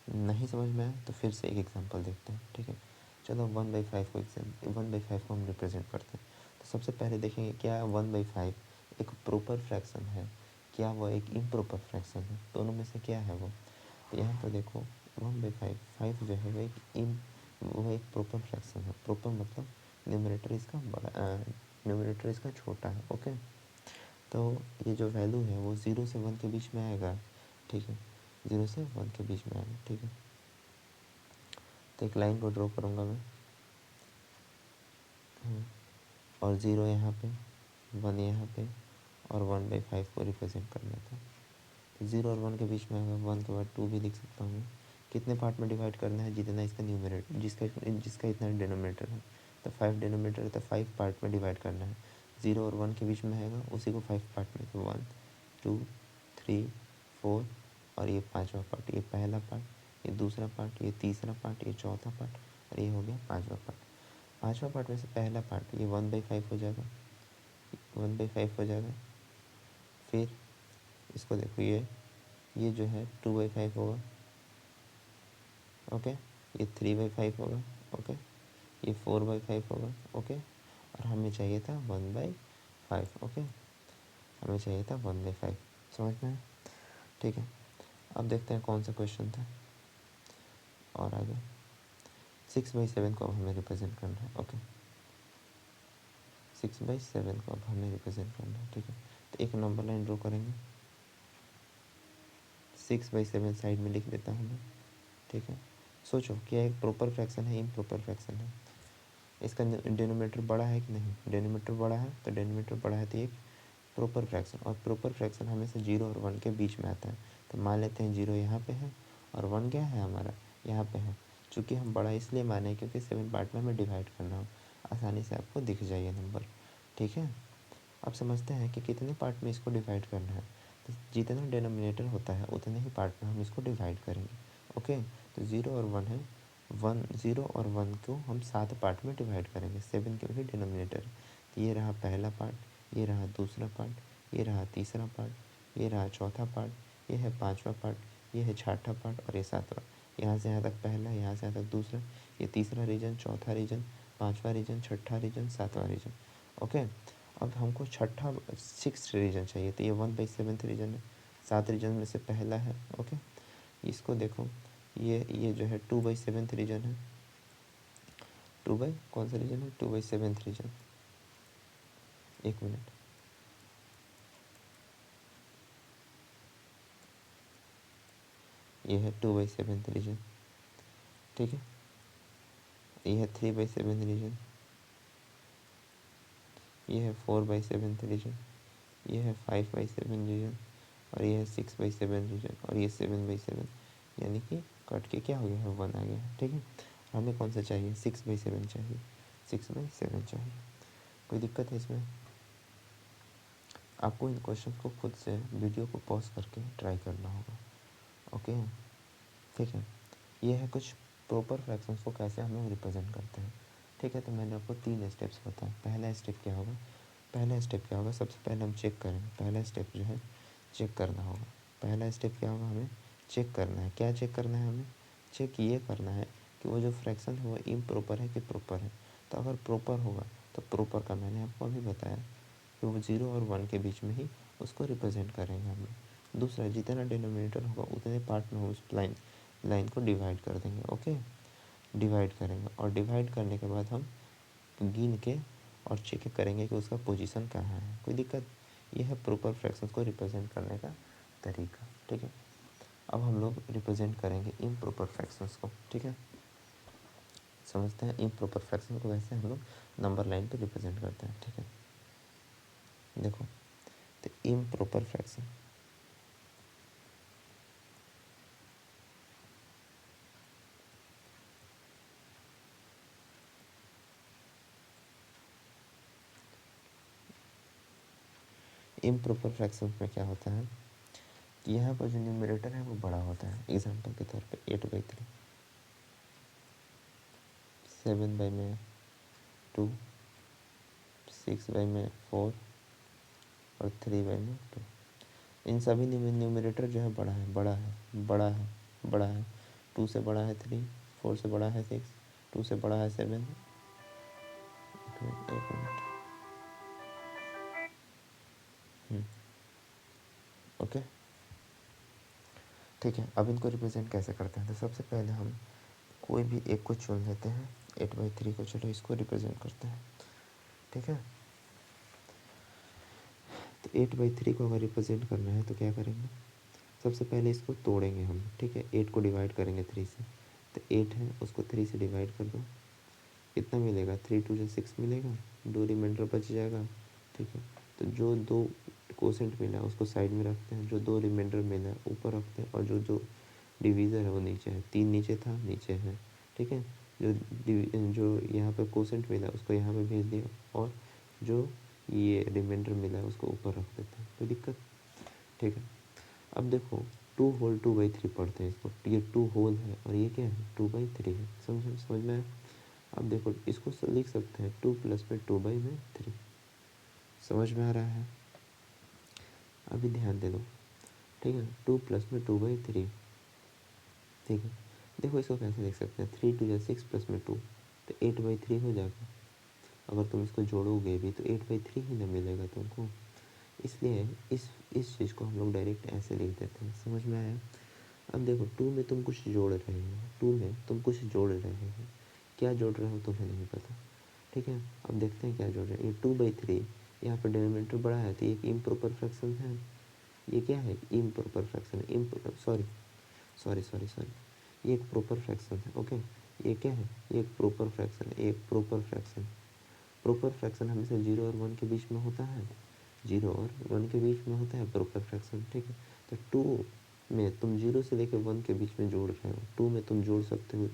नहीं समझ में आया तो फिर से एक एग्जांपल देखते हैं। ठीक है, चलो 1/5 को हम रिप्रेजेंट करते हैं। तो सबसे पहले देखेंगे क्या 1/5 एक प्रॉपर फ्रैक्शन है, क्या वो एक इम्प्रॉपर फ्रैक्शन है, दोनों में से क्या है वो। तो यहाँ पर देखो 1/5 जो है वो एक प्रॉपर फ्रैक्शन है। प्रॉपर मतलब न्यूमरेटर इसका बड़ा, न्यूमरेटर इसका छोटा है। ओके, तो ये जो वैल्यू है वो 0 से 1 के बीच में आएगा। ठीक है, 0 से 1 के बीच में आएगा। ठीक है, तो एक लाइन को ड्रॉ करूँगा मैं, और 0 यहाँ पे, 1 यहाँ पे, और 1/5 को रिप्रेजेंट करना था। तो 0 और 1 के बीच में आएगा, 1 के बाद 2 भी लिख सकता हूँ मैं। कितने पार्ट में डिवाइड करना है? जितना इसका न्यूमरेटर, जिसका इतना डिनोमिनेटर है। तो 5 डिनोमिनेटर है तो 5 पार्ट में डिवाइड करना है। 0 और 1 के बीच में आएगा, उसी को 5 पार्ट में, तो 1 2 3 4, और ये 5वां पार्ट, ये पहला पार्ट, ये दूसरा पार्ट, ये तीसरा पार्ट, ये चौथा पार्ट, और ये हो गया 5वां पार्ट। 5वां पार्ट में से पहला पार्ट ये 1/5 हो जाएगा, 1/5 हो जाएगा। फिर इसको देखो, ये जो है 2/5 होगा। ओके, ये 3/5 होगा। ओके, ये 4/5 होगा। ओके, और हमें चाहिए था 1/5। ओके, हमें चाहिए था 1/5। समझ में आया? ठीक है, अब देखते हैं कौन सा क्वेश्चन था और आगे। 6/7 को अब हमें रिप्रेजेंट करना है। ओके, 6/7 को अब हमें रिप्रेजेंट करना है। ठीक है, तो एक नंबर लाइन ड्रॉ करेंगे, 6/7 साइड में लिख देता हूँ मैं। ठीक है, सोचो क्या एक प्रॉपर फ्रैक्शन है, इम्प्रॉपर फ्रैक्शन है। इसका डिनोमिनेटर बड़ा है कि नहीं, डिनोमिनेटर बड़ा है, तो डिनोमिनेटर बड़ा है तो एक प्रॉपर फ्रैक्शन, और प्रॉपर फ्रैक्शन हमेशा 0 और 1 के बीच में आता है। तो मान लेते हैं 0 यहाँ पे है और 1 क्या है हमारा, यहाँ पे है। चूँकि हम बड़ा इसलिए माने क्योंकि 7 पार्ट में हमें डिवाइड करना हो, आसानी से आपको दिख जाइए नंबर। ठीक है, अब समझते हैं कि कितने पार्ट में इसको डिवाइड करना है। तो जितना डिनोमिनेटर होता है उतने ही पार्ट में हम इसको डिवाइड करेंगे। ओके, तो 0 और 1 है, 0 और 1 को हम 7 पार्ट में डिवाइड करेंगे, 7 क्योंकि डिनोमिनेटर। तो ये रहा पहला पार्ट, ये रहा दूसरा पार्ट, ये रहा तीसरा पार्ट, ये रहा चौथा पार्ट, ये है पाँचवा पार्ट, ये है छठा पार्ट और ये सातवां। यहाँ से यहाँ तक पहला, यहाँ से यहाँ तक दूसरा, ये तीसरा रीजन, चौथा रीजन, पाँचवा रीजन, छठा रीजन, सातवां रीजन। ओके, अब हमको छठा 6th रीजन चाहिए, तो ये 1/7 रीजन है, 7 रीजन में से पहला है। ओके, इसको देखो, ये जो है 2/7 रीजन है, कौन सा रीजन है, 2/7 रीजन। एक मिनट, ये है 2/7 रीजन। ठीक है, ये है 3/7 रीजन, ये है 4/7 रीजन, ये है 5/7 रीजन, और ये है 6/7 रीजन, और ये 7/7, यानी कि कट के क्या हो गया है, 1 आ गया है। ठीक है, हमें कौन सा चाहिए, 6/7 चाहिए, 6/7 चाहिए। कोई दिक्कत है इसमें? आपको इन क्वेश्चन को खुद से वीडियो को पॉज करके ट्राई करना होगा। ओके, ठीक है, ये है कुछ प्रॉपर फ्रैक्शंस को कैसे हम लोग रिप्रेजेंट करते हैं। ठीक है, तो मैंने आपको 3 स्टेप्स बताए। पहला स्टेप क्या होगा, सबसे पहले हम चेक करेंगे। पहला स्टेप जो है चेक करना होगा। पहला स्टेप क्या होगा, हमें चेक करना है। क्या चेक करना है हमें, चेक ये करना है कि वो जो फ्रैक्शन है वो इम्प्रॉपर है कि प्रॉपर है। तो अगर प्रॉपर होगा तो प्रॉपर का मैंने आपको अभी बताया कि वो 0 और 1 के बीच में ही उसको रिप्रेजेंट करेंगे हम लोग। दूसरा, जितना डिनोमिनेटर होगा उतने पार्ट में हम उस लाइन को डिवाइड कर देंगे। ओके, डिवाइड करेंगे, और डिवाइड करने के बाद हम गिन के और चेक करेंगे कि उसका पोजीशन कहाँ है। कोई दिक्कत? ये है प्रॉपर फ्रैक्शंस को रिप्रेजेंट करने का तरीका। ठीक है, अब हम लोग रिप्रेजेंट करेंगे इम्प्रॉपर फ्रैक्शंस को। ठीक है, समझते हैं इम्प्रॉपर फ्रैक्शन को कैसे हम लोग नंबर लाइन पे रिप्रेजेंट करते हैं। ठीक है, देखो, तो इम्प्रॉपर फ्रैक्शन, इम्प्रॉपर फ्रैक्शन में क्या होता है कि यहाँ पर जो न्यूमरेटर है वो बड़ा होता है। एग्जांपल के तौर पे 8/3, 7/2, 6/4 और 3/2। इन सभी न्यूमरेटर जो है बड़ा है, बड़ा है, बड़ा है, बड़ा है। 2 से बड़ा है 3, 4 से बड़ा है 6, 2 से बड़ा है 7। एक मिनट, ओके, ठीक है। अब इनको रिप्रेजेंट कैसे करते हैं, तो सबसे पहले हम कोई भी एक को चुन लेते हैं। 8/3 को, चलो इसको रिप्रेजेंट करते हैं। ठीक है, तो 8/3 को अगर रिप्रेजेंट करना है तो क्या करेंगे, सबसे पहले इसको तोड़ेंगे हम। ठीक है, 8 को डिवाइड करेंगे 3 से, तो 8 है उसको 3 से डिवाइड कर दो, कितना मिलेगा, 3 2 6 मिलेगा, 2 रिमाइंडर बच जाएगा। ठीक है, तो जो 2 कोसेंट मिला उसको साइड में रखते हैं, जो 2 रिमाइंडर मिला ऊपर रखते हैं, और जो जो डिवीज़र है वो नीचे है। 3 नीचे था, नीचे है। ठीक है, जो यहाँ पर कोसेंट मिला उसको यहाँ पे भेज दिया, और जो ये रिमाइंडर मिला है उसको ऊपर रख देते हैं। कोई दिक्कत? ठीक है, अब देखो 2 होल 2/3 पढ़ते हैं इसको। ये 2 होल है और ये क्या है, 2/3 है। समझ में आया? अब देखो इसको लिख सकते हैं 2 प्लस में 2/3। समझ में आ रहा है? अभी ध्यान दे दो। ठीक है, 2 प्लस में 2/3। ठीक है, देखो इसको कैसे लिख सकते हैं, 3 2 6 प्लस में 2, तो 8/3 हो जाएगा। अगर तुम इसको जोड़ोगे भी तो 8/3 ही ना मिलेगा तुमको। इसलिए इस चीज़ को हम लोग डायरेक्ट ऐसे लिख देते हैं। समझ में आया? अब देखो 2 में तुम कुछ जोड़ रहे हो, 2 में तुम कुछ जोड़ रहे हो, क्या जोड़ रहे हो तुम्हें नहीं पता, ठीक है। अब देखते हैं क्या जोड़ रहे हैं। ये 2/3 यहाँ पर डिनोमिनेटर बड़ा है तो ये एक इम्प्रॉपर फ्रैक्शन है। ये क्या है, इम्प्रॉपर फ्रैक्शन है, सॉरी ये एक प्रॉपर फ्रैक्शन है। ओके, ये क्या है, ये एक प्रॉपर फ्रैक्शन है, एक प्रॉपर फ्रैक्शन। प्रॉपर फ्रैक्शन हमेशा 0 और 1 के बीच में होता है, 0 और 1 के बीच में होता है प्रॉपर फ्रैक्शन, ठीक है। तो 2 में तुम 0 से लेकर 1 के बीच में जोड़ रहे हो, 2 में तुम जोड़ सकते हो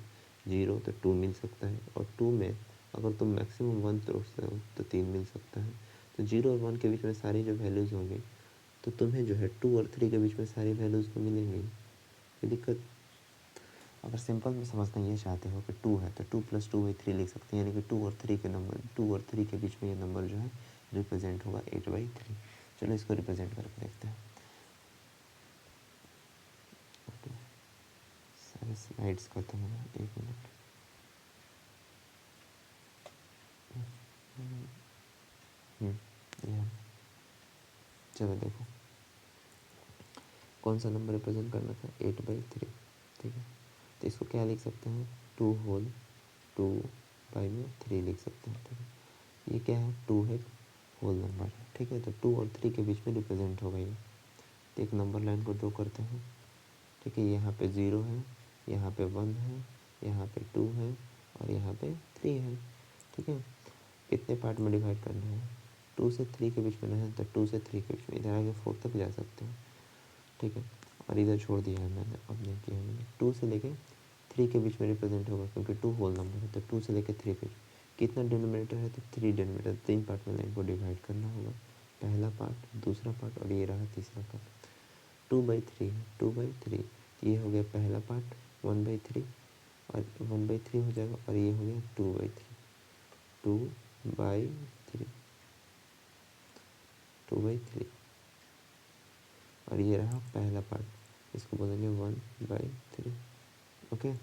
0 तो 2 मिल सकता है, और 2 में अगर तुम मैक्सिमम 1 जोड़ते हो तो 3 मिल सकता है। तो 0 और 1 के बीच में सारी जो वैल्यूज़ होंगी तो तुम्हें जो है 2 और 3 के बीच में सारी वैल्यूज़ तो मिलेंगी, कोई दिक्कत। अगर सिंपल में समझना ये चाहते हो कि 2 है तो 2 + 2/3 लिख सकते हैं, यानी कि 2 और 3 के नंबर, 2 और 3 के बीच में ये नंबर जो है रिप्रेजेंट होगा 8/3। चलो इसको रिप्रेजेंट करके देखते हैं। ओके, सारे स्लाइड्स खत्म हो गए, 1 मिनट। ये चलो देखो कौन सा नंबर रिप्रेजेंट करना था, 8/3, ठीक है। तो इसको क्या लिख सकते हैं, 2/3 लिख सकते हैं, ठीक है। ये क्या है, 2 है होल नंबर है, ठीक है। तो 2 और 3 के बीच में रिप्रेजेंट होगा ये। तो एक नंबर लाइन को ड्रॉ करते हैं, ठीक है। यहाँ पे 0 है, यहाँ पे 1 है, यहाँ पे 2 है और यहाँ पे 3 है, ठीक है। कितने पार्ट में डिवाइड करना है, 2 से 3 के बीच में है तो 2 से 3 के बीच में, इधर आगे 4 तक जा सकते हैं, ठीक है। और इधर छोड़ दिया है मैंने, अब नहीं किया मैंने। 2 से लेके 3 के बीच में रिप्रेजेंट होगा क्योंकि 2 होल नंबर है, तो 2 से लेके 3 के कितना डिनोमिनेटर है, तो 3 डिनोमिनेटर, 3 पार्ट में लाइन को डिवाइड करना होगा। पहला पार्ट, दूसरा पार्ट और ये रहा तीसरा पार्ट। 2/3 है, 2/3 ये हो गया पहला पार्ट, 1/3 और 1/3 हो जाएगा, और ये हो गया 2/3, 2/3, 2/3 और ये रहा पहला पार्ट, इसको बोलेंगे 1/3। ओके,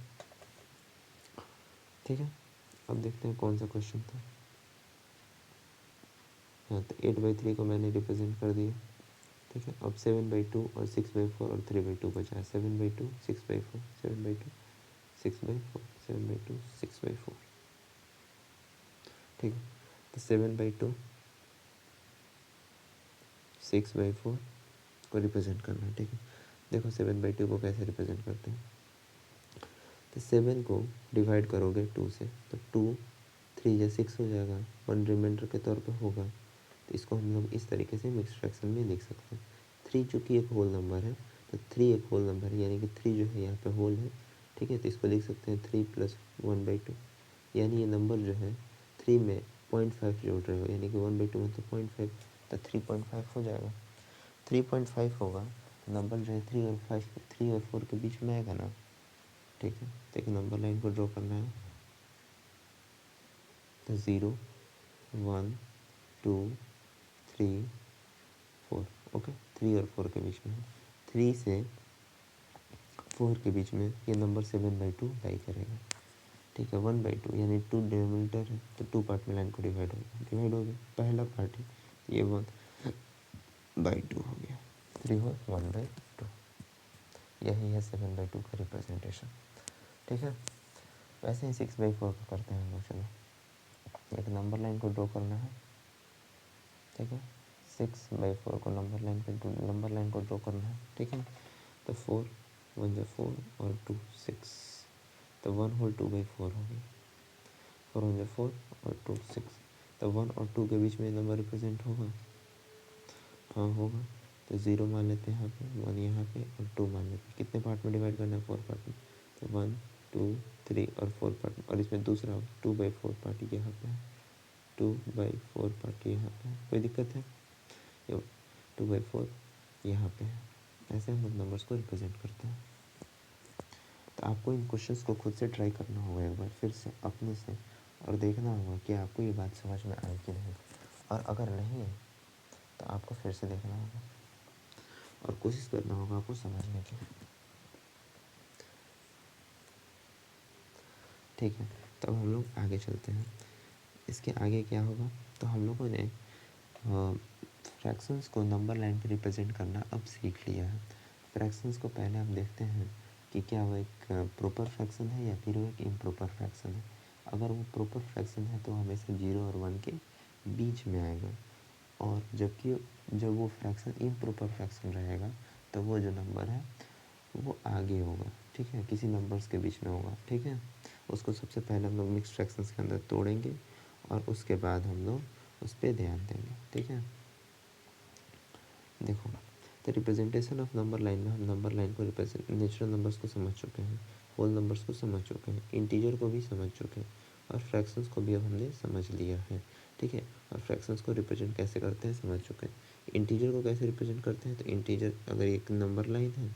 ठीक है। अब देखते हैं कौन सा क्वेश्चन था। हाँ, तो 8/3 को मैंने रिप्रेजेंट कर दिया, ठीक है। अब 7/2 और 6/4 और 3/2 बचा है, 7/2 6/4, 7/2 6/4, 7/2 6/4, ठीक है। तो 7/2 6/4 को रिप्रेजेंट करना है, ठीक है। देखो 7/2 को कैसे रिप्रेजेंट करते हैं, तो 7 को डिवाइड करोगे 2 से तो 2 3 या 6 हो जाएगा, 1 रिमाइंडर के तौर पे होगा। तो इसको हम लोग इस तरीके से मिक्स फ्रैक्शन में लिख सकते हैं। 3 चूँकि एक होल नंबर है तो 3 एक होल नंबर है, यानी कि 3 जो है यहाँ पे होल है, ठीक है। तो इसको लिख सकते हैं 3 + 1/2, यानी ये नंबर जो है 3 में 0.5 जोड़ रहे हो, यानी कि 1/2 में तो 0.5, तो 3.5 हो जाएगा। 3.5 होगा तो नंबर जो है 3 और 4 के बीच में आएगा ना, ठीक है। तो एक नंबर लाइन को ड्रॉ करना है, तो 0 1 2 3 4, ओके। 3 और 4 के बीच में है, 3 से 4 के बीच में ये नंबर 7/2 लाई करेगा, ठीक है। 1/2 यानी 2 डिनोमिनेटर है तो 2 पार्ट में लाइन को डिवाइड हो गया। पहला पार्ट है ये 1/2 हो गया, 3 हो 1/2, यही है 7/2 का रिप्रेजेंटेशन, ठीक है। वैसे ही 6/4 का करते हैं हम लोग। चलो एक नंबर लाइन को ड्रॉ करना है, ठीक है। 6/4 को नंबर लाइन को ड्रॉ करना है, ठीक है। तो 4 1 जा 4 और 2 6, तो 1 होल 2/4 हो गया, 4 1 जा 4 और 2 6, तो 1 और 2 के बीच में नंबर रिप्रेजेंट होगा, हाँ होगा। तो 0 मान लेते हैं यहाँ पे, 1 यहाँ पे और 2 मान लेते हैं। कितने पार्ट में डिवाइड करना है, 4 पार्ट में, तो 1 2 3 और 4 पार्ट में, और इसमें दूसरा 2/4 पार्ट यहाँ पे है, 2/4 पार्ट यहाँ पे है, कोई दिक्कत है, ये 2/4 यहाँ पे है। ऐसे हम लोग नंबर्स को रिप्रेजेंट करते हैं। तो आपको इन क्वेश्चंस को खुद से ट्राई करना होगा एक बार फिर से अपने से, और देखना होगा कि आपको ये बात समझ में आई कि नहीं, और अगर नहीं है तो आपको फिर से देखना होगा और कोशिश करना होगा आपको समझने की, ठीक है। तब हम लोग आगे चलते हैं। इसके आगे क्या होगा, तो हम लोगों ने फ्रैक्शंस को नंबर लाइन पे रिप्रेजेंट करना अब सीख लिया है। फ्रैक्शंस को पहले हम देखते हैं कि क्या वो एक प्रॉपर फ्रैक्शन है या फिर वो एक इम्प्रॉपर फ्रैक्शन है। अगर वो प्रॉपर फ्रैक्शन है तो हमेशा 0 और 1 के बीच में आएगा, और जबकि जब वो फ्रैक्शन इम्प्रॉपर फ्रैक्शन रहेगा तो वो जो नंबर है वो आगे होगा, ठीक है, किसी नंबर्स के बीच में होगा, ठीक है। उसको सबसे पहले हम लोग मिक्स्ड फ्रैक्शंस के अंदर तोड़ेंगे और उसके बाद हम लोग उस पर ध्यान देंगे, ठीक है। देखो, तो रिप्रेजेंटेशन ऑफ नंबर लाइन में हम नंबर लाइन को रिप्रेजेंट, नेचुरल नंबर्स को समझ चुके हैं, होल नंबर्स को समझ चुके हैं, इंटीजर को भी समझ चुके हैं, और फ्रैक्शंस को भी अब हमने समझ लिया है, ठीक है। और फ्रैक्शंस को रिप्रेजेंट कैसे करते हैं समझ चुके हैं। इंटीजर को कैसे रिप्रेजेंट करते हैं, तो इंटीजर अगर एक नंबर लाइन है,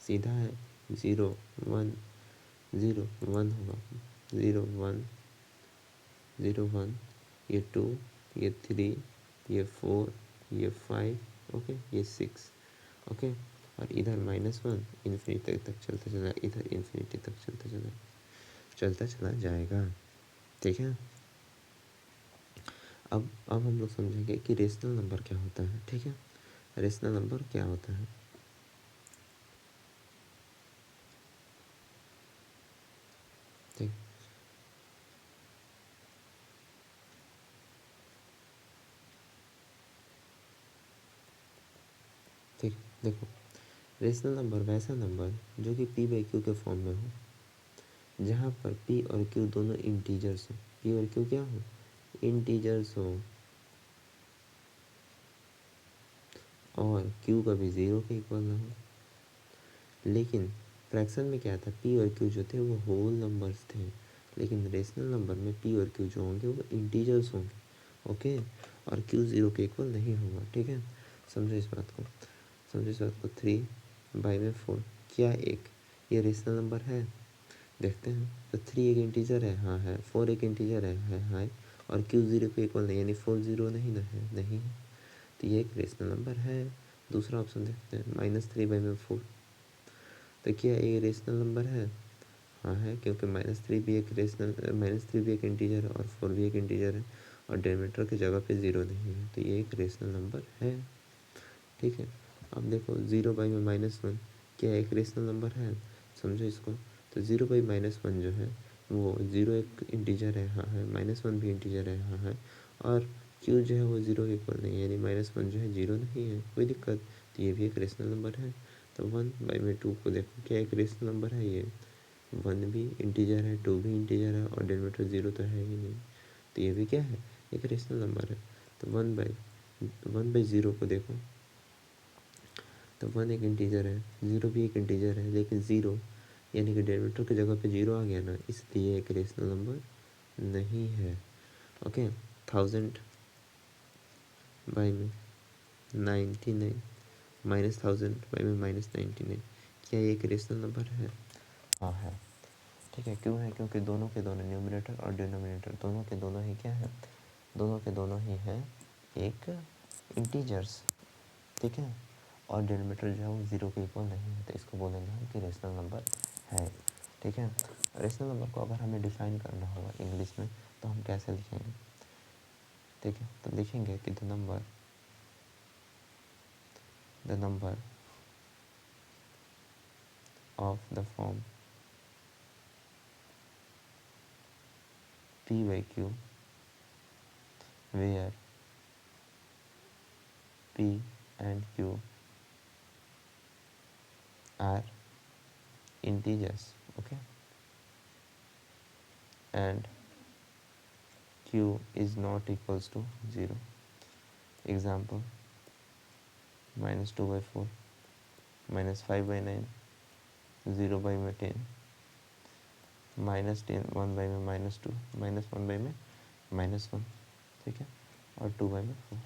सीधा है, 0 1 0 1 होगा, 0 1 0 1, ये 2, ये 3, ये 4, ये 5, ओके, ये 6, ओके। और इधर -1 इन्फिनिटी तक चलता चला, इधर इन्फिनिटी तक चलता चला जाएगा, ठीक है। अब हम लोग समझेंगे कि रेशनल नंबर क्या होता है, ठीक है। रेशनल नंबर क्या होता है, ठीक ठीक। देखो, रेशनल नंबर वैसा नंबर जो कि p/q के फॉर्म में हो, जहाँ पर p और q दोनों इंटीजर्स हो, p और q क्या हो, इंटीजर्स हो, और q कभी 0 के इक्वल ना हो। लेकिन फ्रैक्शन में क्या था, p और q जो थे वो होल नंबर्स थे, लेकिन रेशनल नंबर में p और q जो होंगे वो इंटीजर्स होंगे, ओके। और q 0 के इक्वल नहीं होगा, ठीक है। समझो इस बात को, 3/4 क्या ये रेशनल नंबर है, देखते हैं। तो 3 एक इंटीजर है, हाँ है। 4 एक इंटीजर है, हाँ। और q 0 के इक्वल नहीं, यानी 4 0 नहीं ना है, नहीं है, तो ये एक रेशनल नंबर है। दूसरा ऑप्शन देखते हैं, -3/4, तो क्या ये रेशनल नंबर है, हाँ है, क्योंकि -3 भी एक -3 भी एक इंटीजर है और 4 भी एक इंटीजर है, और डेनोमिनेटर की जगह पे 0 नहीं है, तो ये एक रेशनल नंबर है, ठीक है। अब देखो 0/-1 क्या एक रेशनल नंबर है, समझो इसको। तो 0/-1 जो है वो 0 एक इंटीजर है, हाँ है, -1 भी इंटीजर है, हाँ है, और q जो है वो 0 के इक्वल नहीं है, यानी -1 जो है 0 नहीं है, कोई दिक्कत, तो ये भी एक रेशनल नंबर है। तो 1/2 को देखो, क्या एक रेशनल नंबर है, ये 1 भी इंटीजर है, 2 भी इंटीजर है, और डेनोमिनेटर 0 तो है ही नहीं, तो ये भी क्या है, एक रेशनल नंबर है। तो 1/0 को देखो, तो 1 एक इंटीजर है, 0 भी एक इंटीजर है, लेकिन 0 यानी कि डेनोमिनेटर की जगह पे 0 आ गया ना, इसलिए एक रेशनल नंबर नहीं है, ओके। 1000/99 -1000/-99 क्या ये एक रेशनल नंबर है, हाँ है, ठीक है। क्यों है, क्योंकि दोनों के दोनों न्यूमरेटर और डिनोमिनेटर दोनों के दोनों ही क्या है, दोनों के दोनों ही हैं एक इंटीजर्स, ठीक है। और डिनोमिनेटर जो है वो 0 के इक्वल नहीं है, तो इसको बोलेंगे हम कि रेशनल नंबर है, ठीक है। रेशनल नंबर को अगर हमें डिफाइन करना होगा इंग्लिश में तो हम कैसे लिखेंगे, ठीक है। तो लिखेंगे कि the number of the form p/q where p and q are integers, okay, and q is not equals to 0. Example, -2/4, -5/9, 0/10, -10 1/-2, -1/-1, ठीक है, और 2/4,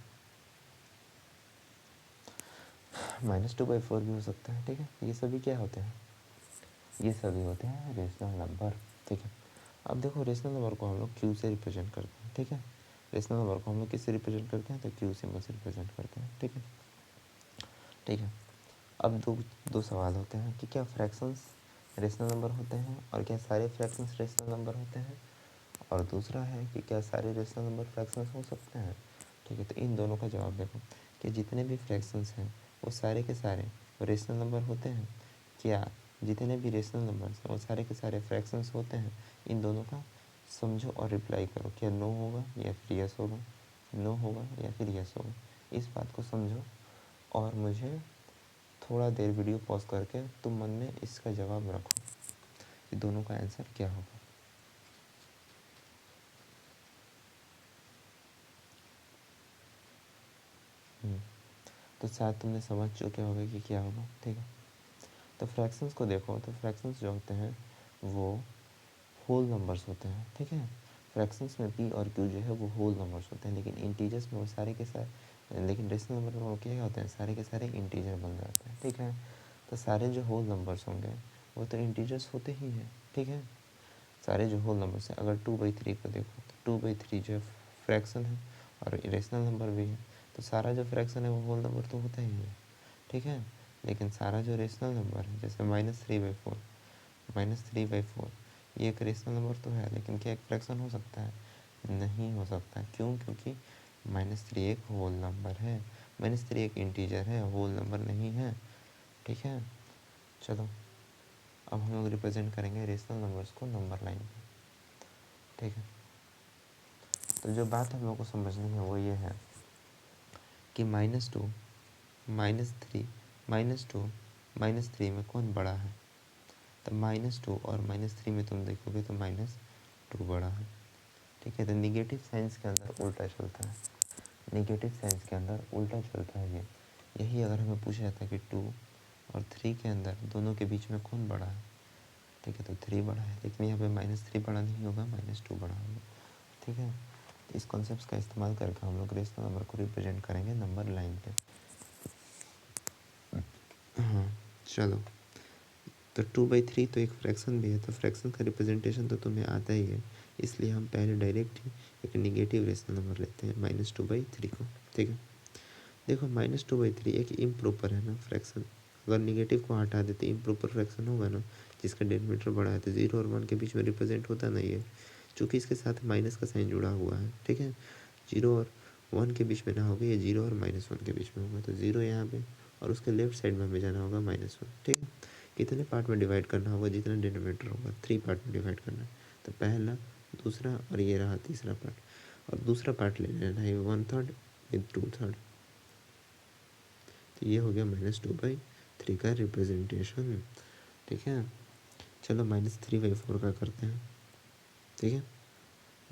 -2/4 भी हो सकता है, ठीक है। ये सभी क्या होते हैं, ये सभी होते हैं रेशनल नंबर, ठीक है। अब देखो, रेशनल नंबर को हम लोग क्यू से रिप्रेजेंट करते हैं, ठीक है। रेशनल नंबर को हम लोग किससे रिप्रेजेंट करते हैं, तो क्यू सिंबल से रिप्रेजेंट करते हैं, ठीक है, ठीक है। अब दो सवाल होते हैं कि क्या फ्रैक्शंस रेशनल नंबर होते हैं और क्या सारे फ्रैक्शंस रेशनल नंबर होते हैं, और दूसरा है कि क्या सारे रेशनल नंबर फ्रैक्शंस हो सकते हैं, ठीक है। तो इन दोनों का जवाब देखो कि जितने भी फ्रैक्शंस हैं वो सारे के सारे रेशनल नंबर होते हैं, क्या जितने भी रेशनल नंबर्स हैं वो सारे के सारे फ्रैक्शंस होते हैं, इन दोनों का समझो और रिप्लाई करो, क्या नो होगा या फिर यस होगा, नो होगा या फिर यस होगा। इस बात को समझो और मुझे थोड़ा देर वीडियो पॉज करके तुम मन में इसका जवाब रखो कि दोनों का आंसर क्या होगा। तो शायद तुमने समझ चुके होगे कि क्या होगा, ठीक है। तो फ्रैक्शंस को देखो, तो फ्रैक्शंस जो होते हैं वो होल नंबर्स होते हैं, ठीक है। फ्रैक्शंस में पी और क्यू जो है वो होल नंबर्स होते हैं, लेकिन इंटीजर्स में वो सारे के सारे, लेकिन रेशनल नंबर में वो क्या होते हैं, सारे के सारे इंटीजर बन जाते हैं, ठीक है। तो सारे जो होल नंबर्स होंगे वो तो इंटीजर्स होते ही हैं, ठीक है। सारे जो होल नंबर्स हैं, अगर 2/3 को देखो तो 2/3 जो है फ्रैक्शन है और इरेशनल नंबर भी है, तो सारा जो फ्रैक्शन है वो होल नंबर तो होता ही है, ठीक है। लेकिन सारा जो रेशनल नंबर है, जैसे -3/4, -3/4 ये एक रेशनल नंबर तो है, लेकिन क्या एक फ्रैक्शन हो सकता है? नहीं हो सकता। क्यों? क्योंकि -3 एक होल नंबर है, -3 एक इंटीजर है, होल नंबर नहीं है, ठीक है। चलो अब हम लोग रिप्रेजेंट करेंगे रेशनल नंबर्स को नंबर लाइन पे, ठीक है। तो जो बात हम लोग को समझनी है वो ये है कि -2, -3, -2, -3 में कौन बड़ा है। तो -2 और -3 में तुम देखोगे तो -2 बड़ा है, ठीक है। तो निगेटिव साइंस के अंदर उल्टा चलता है, निगेटिव साइंस के अंदर उल्टा चलता है ये। यही अगर हमें पूछा जाता है कि 2 और 3 के अंदर दोनों के बीच में कौन बड़ा है, ठीक है, तो 3 बड़ा है, लेकिन यहाँ पे -3 बड़ा नहीं होगा, -2 बड़ा होगा, ठीक है। तो इस कॉन्सेप्ट का इस्तेमाल करके हम लोग रेशनल नंबर को रिप्रेजेंट करेंगे नंबर लाइन पे। हाँ चलो, तो 2/3 तो एक फ्रैक्शन भी है, तो फ्रैक्शन का रिप्रेजेंटेशन तो तुम्हें आता ही है, इसलिए हम पहले डायरेक्ट ही एक निगेटिव रेशनल नंबर लेते हैं -2/3 को, ठीक है। देखो -2/3 एक इम्प्रॉपर है ना फ्रैक्शन, अगर निगेटिव को हटा देते इम्प्रॉपर फ्रैक्शन होगा ना, जिसका डेनोमिनेटर बड़ा है, तो 0 और 1 के बीच में रिप्रेजेंट होता नहीं है, चूँकि इसके साथ माइनस का साइन जुड़ा हुआ है, ठीक है। 0 और 1 के बीच में ना होगा, ये 0 और -1 के बीच में होगा, तो 0 यहाँ पे और उसके लेफ्ट साइड में हमें जाना होगा -1, ठीक है। कितने पार्ट में डिवाइड करना होगा, जितना डेनोमिनेटर होगा 3 पार्ट में डिवाइड करना है, तो पहला, दूसरा और ये रहा तीसरा पार्ट, और दूसरा पार्ट ले लेना है 1/3 विद 2/3, तो ये हो गया -2/3 का रिप्रेजेंटेशन, ठीक है। चलो -3/4 का करते हैं, ठीक है।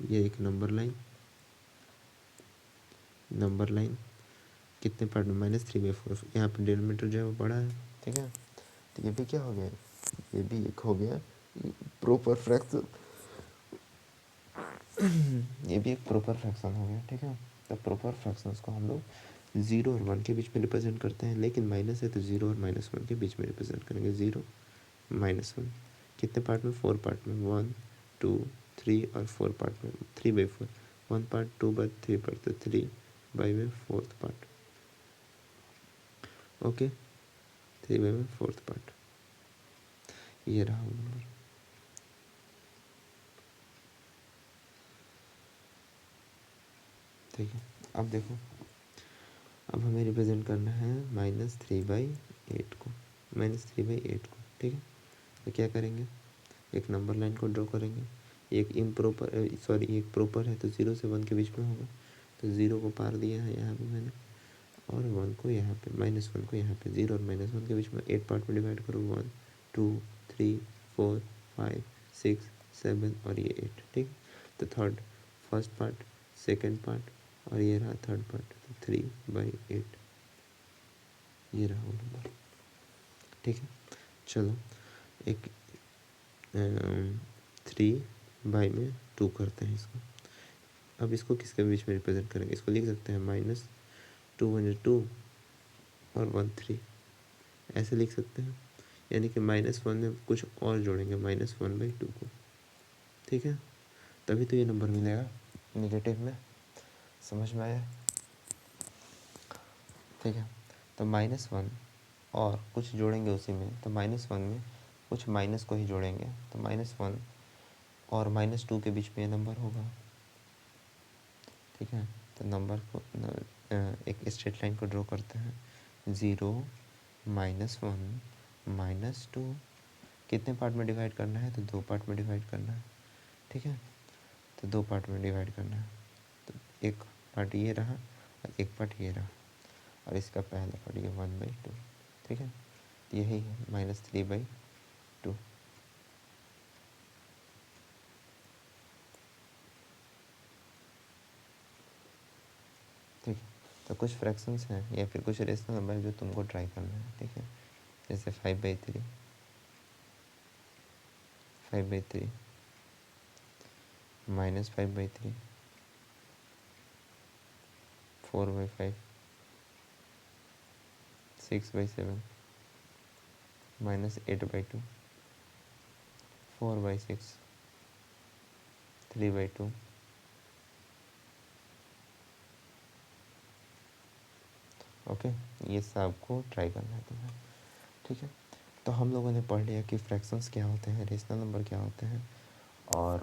ये एक नंबर लाइन, नंबर लाइन कितने पार्ट में, -3/4, यहाँ पर डेनोमिनेटर जो है वो बड़ा है, ठीक है। तो ये भी क्या हो गया, ये भी एक हो गया प्रॉपर फ्रैक्शन, ये भी एक प्रॉपर फ्रैक्शन हो गया, ठीक है। तो प्रॉपर फ्रैक्शंस को हम लोग 0 और 1 के बीच में रिप्रेजेंट करते हैं, लेकिन माइनस है तो 0 और -1 के बीच में रिप्रेजेंट करेंगे, 0 -1 कितने पार्ट में, 4 पार्ट में, 1 2 3 और 4 पार्ट में, 3/4, 1 पार्ट 2/3 पार्ट, तो 3 में 4th पार्ट, ओके, 3 में 4th पार्ट, ये रहा नंबर, ठीक है। अब देखो, अब हमें रिप्रेजेंट करना है -3/8 को, -3/8 को, ठीक है। तो क्या करेंगे, एक नंबर लाइन को ड्रॉ करेंगे, एक इम्प्रॉपर सॉरी एक प्रॉपर है तो 0 से 1 के बीच में होगा, तो 0 को पार दिया है यहाँ पे मैंने, और 1 को यहाँ पे, -1 को यहाँ पे, 0 और -1 के बीच में 8 पार्ट में डिवाइड करो, 1 2 3 4 5 6 7 और ये 8, ठीक। तो third, first part, second part और ये रहा थर्ड पार्ट, तो 3/8, ये रहा वो नंबर, ठीक है। चलो एक 3/2 करते हैं इसको, अब इसको किसके बीच में रिप्रेजेंट करेंगे, इसको लिख सकते हैं -2 और 1 3, ऐसे लिख सकते हैं, यानी कि -1 में कुछ और जोड़ेंगे, -1/2 को, ठीक है। तभी तो ये नंबर मिलेगा निगेटिव में, समझ में आया, ठीक है। तो -1 और कुछ जोड़ेंगे उसी में, तो -1 में कुछ माइनस को ही जोड़ेंगे, तो -1 और -2 के बीच में ये नंबर होगा, ठीक है। तो नंबर को एक स्ट्रेट लाइन को ड्रॉ करते हैं, 0 -1 -2, कितने पार्ट में डिवाइड करना है, तो 2 पार्ट में डिवाइड करना है, ठीक है। तो 2 पार्ट में डिवाइड करना है। तो एक पार्ट ये रहा और एक पार्ट ये रहा, और इसका पहला पार्ट ये 1/2, ठीक है। यही है -3/2। ठीक है, तो कुछ फ्रैक्शंस हैं या फिर कुछ रेशनल नंबर जो तुमको ट्राई करना है, ठीक है। जैसे 5/3, 5/3, -5/3, 4/5, 6/7, -8/2, 4/6, 3/2। ओके, ये सब को ट्राई करना है तुम्हें, ठीक है। तो हम लोगों ने पढ़ लिया कि फ्रैक्शंस क्या होते हैं, रेशनल नंबर क्या होते हैं, और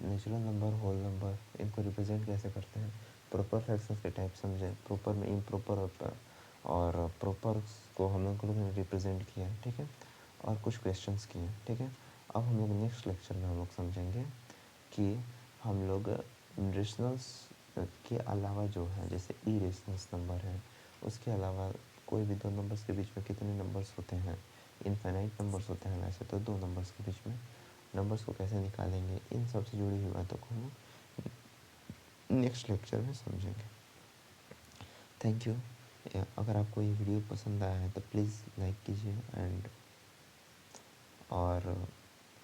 नेचुरल नंबर, होल नंबर, इनको रिप्रेजेंट कैसे करते हैं। प्रॉपर फ्रैक्शंस के टाइप समझे, प्रॉपर में इम्प्रॉपर होता है, और प्रॉपर को हम लोगों ने रिप्रेजेंट किया, ठीक है, और कुछ क्वेश्चंस किए, ठीक है। अब हम लोग नेक्स्ट लेक्चर में हम लोग समझेंगे कि हम लोग रेशनल्स के अलावा जो है, जैसे इरेशनल्स नंबर है, उसके अलावा कोई भी दो नंबर्स के बीच में कितने नंबर्स होते हैं, इनफाइनाइट नंबर्स होते हैं वैसे तो दो नंबर्स के बीच में, नंबर्स को कैसे निकालेंगे, इन सब से जुड़ी हुई बातों को हम नेक्स्ट लेक्चर में समझेंगे। Thank you. अगर आपको ये वीडियो पसंद आया है तो प्लीज़ लाइक कीजिए एंड और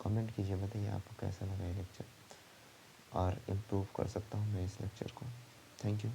कमेंट कीजिए, बताइए आपको कैसा लगा ये लेक्चर, और इम्प्रूव कर सकता हूँ मैं इस लेक्चर को। Thank you.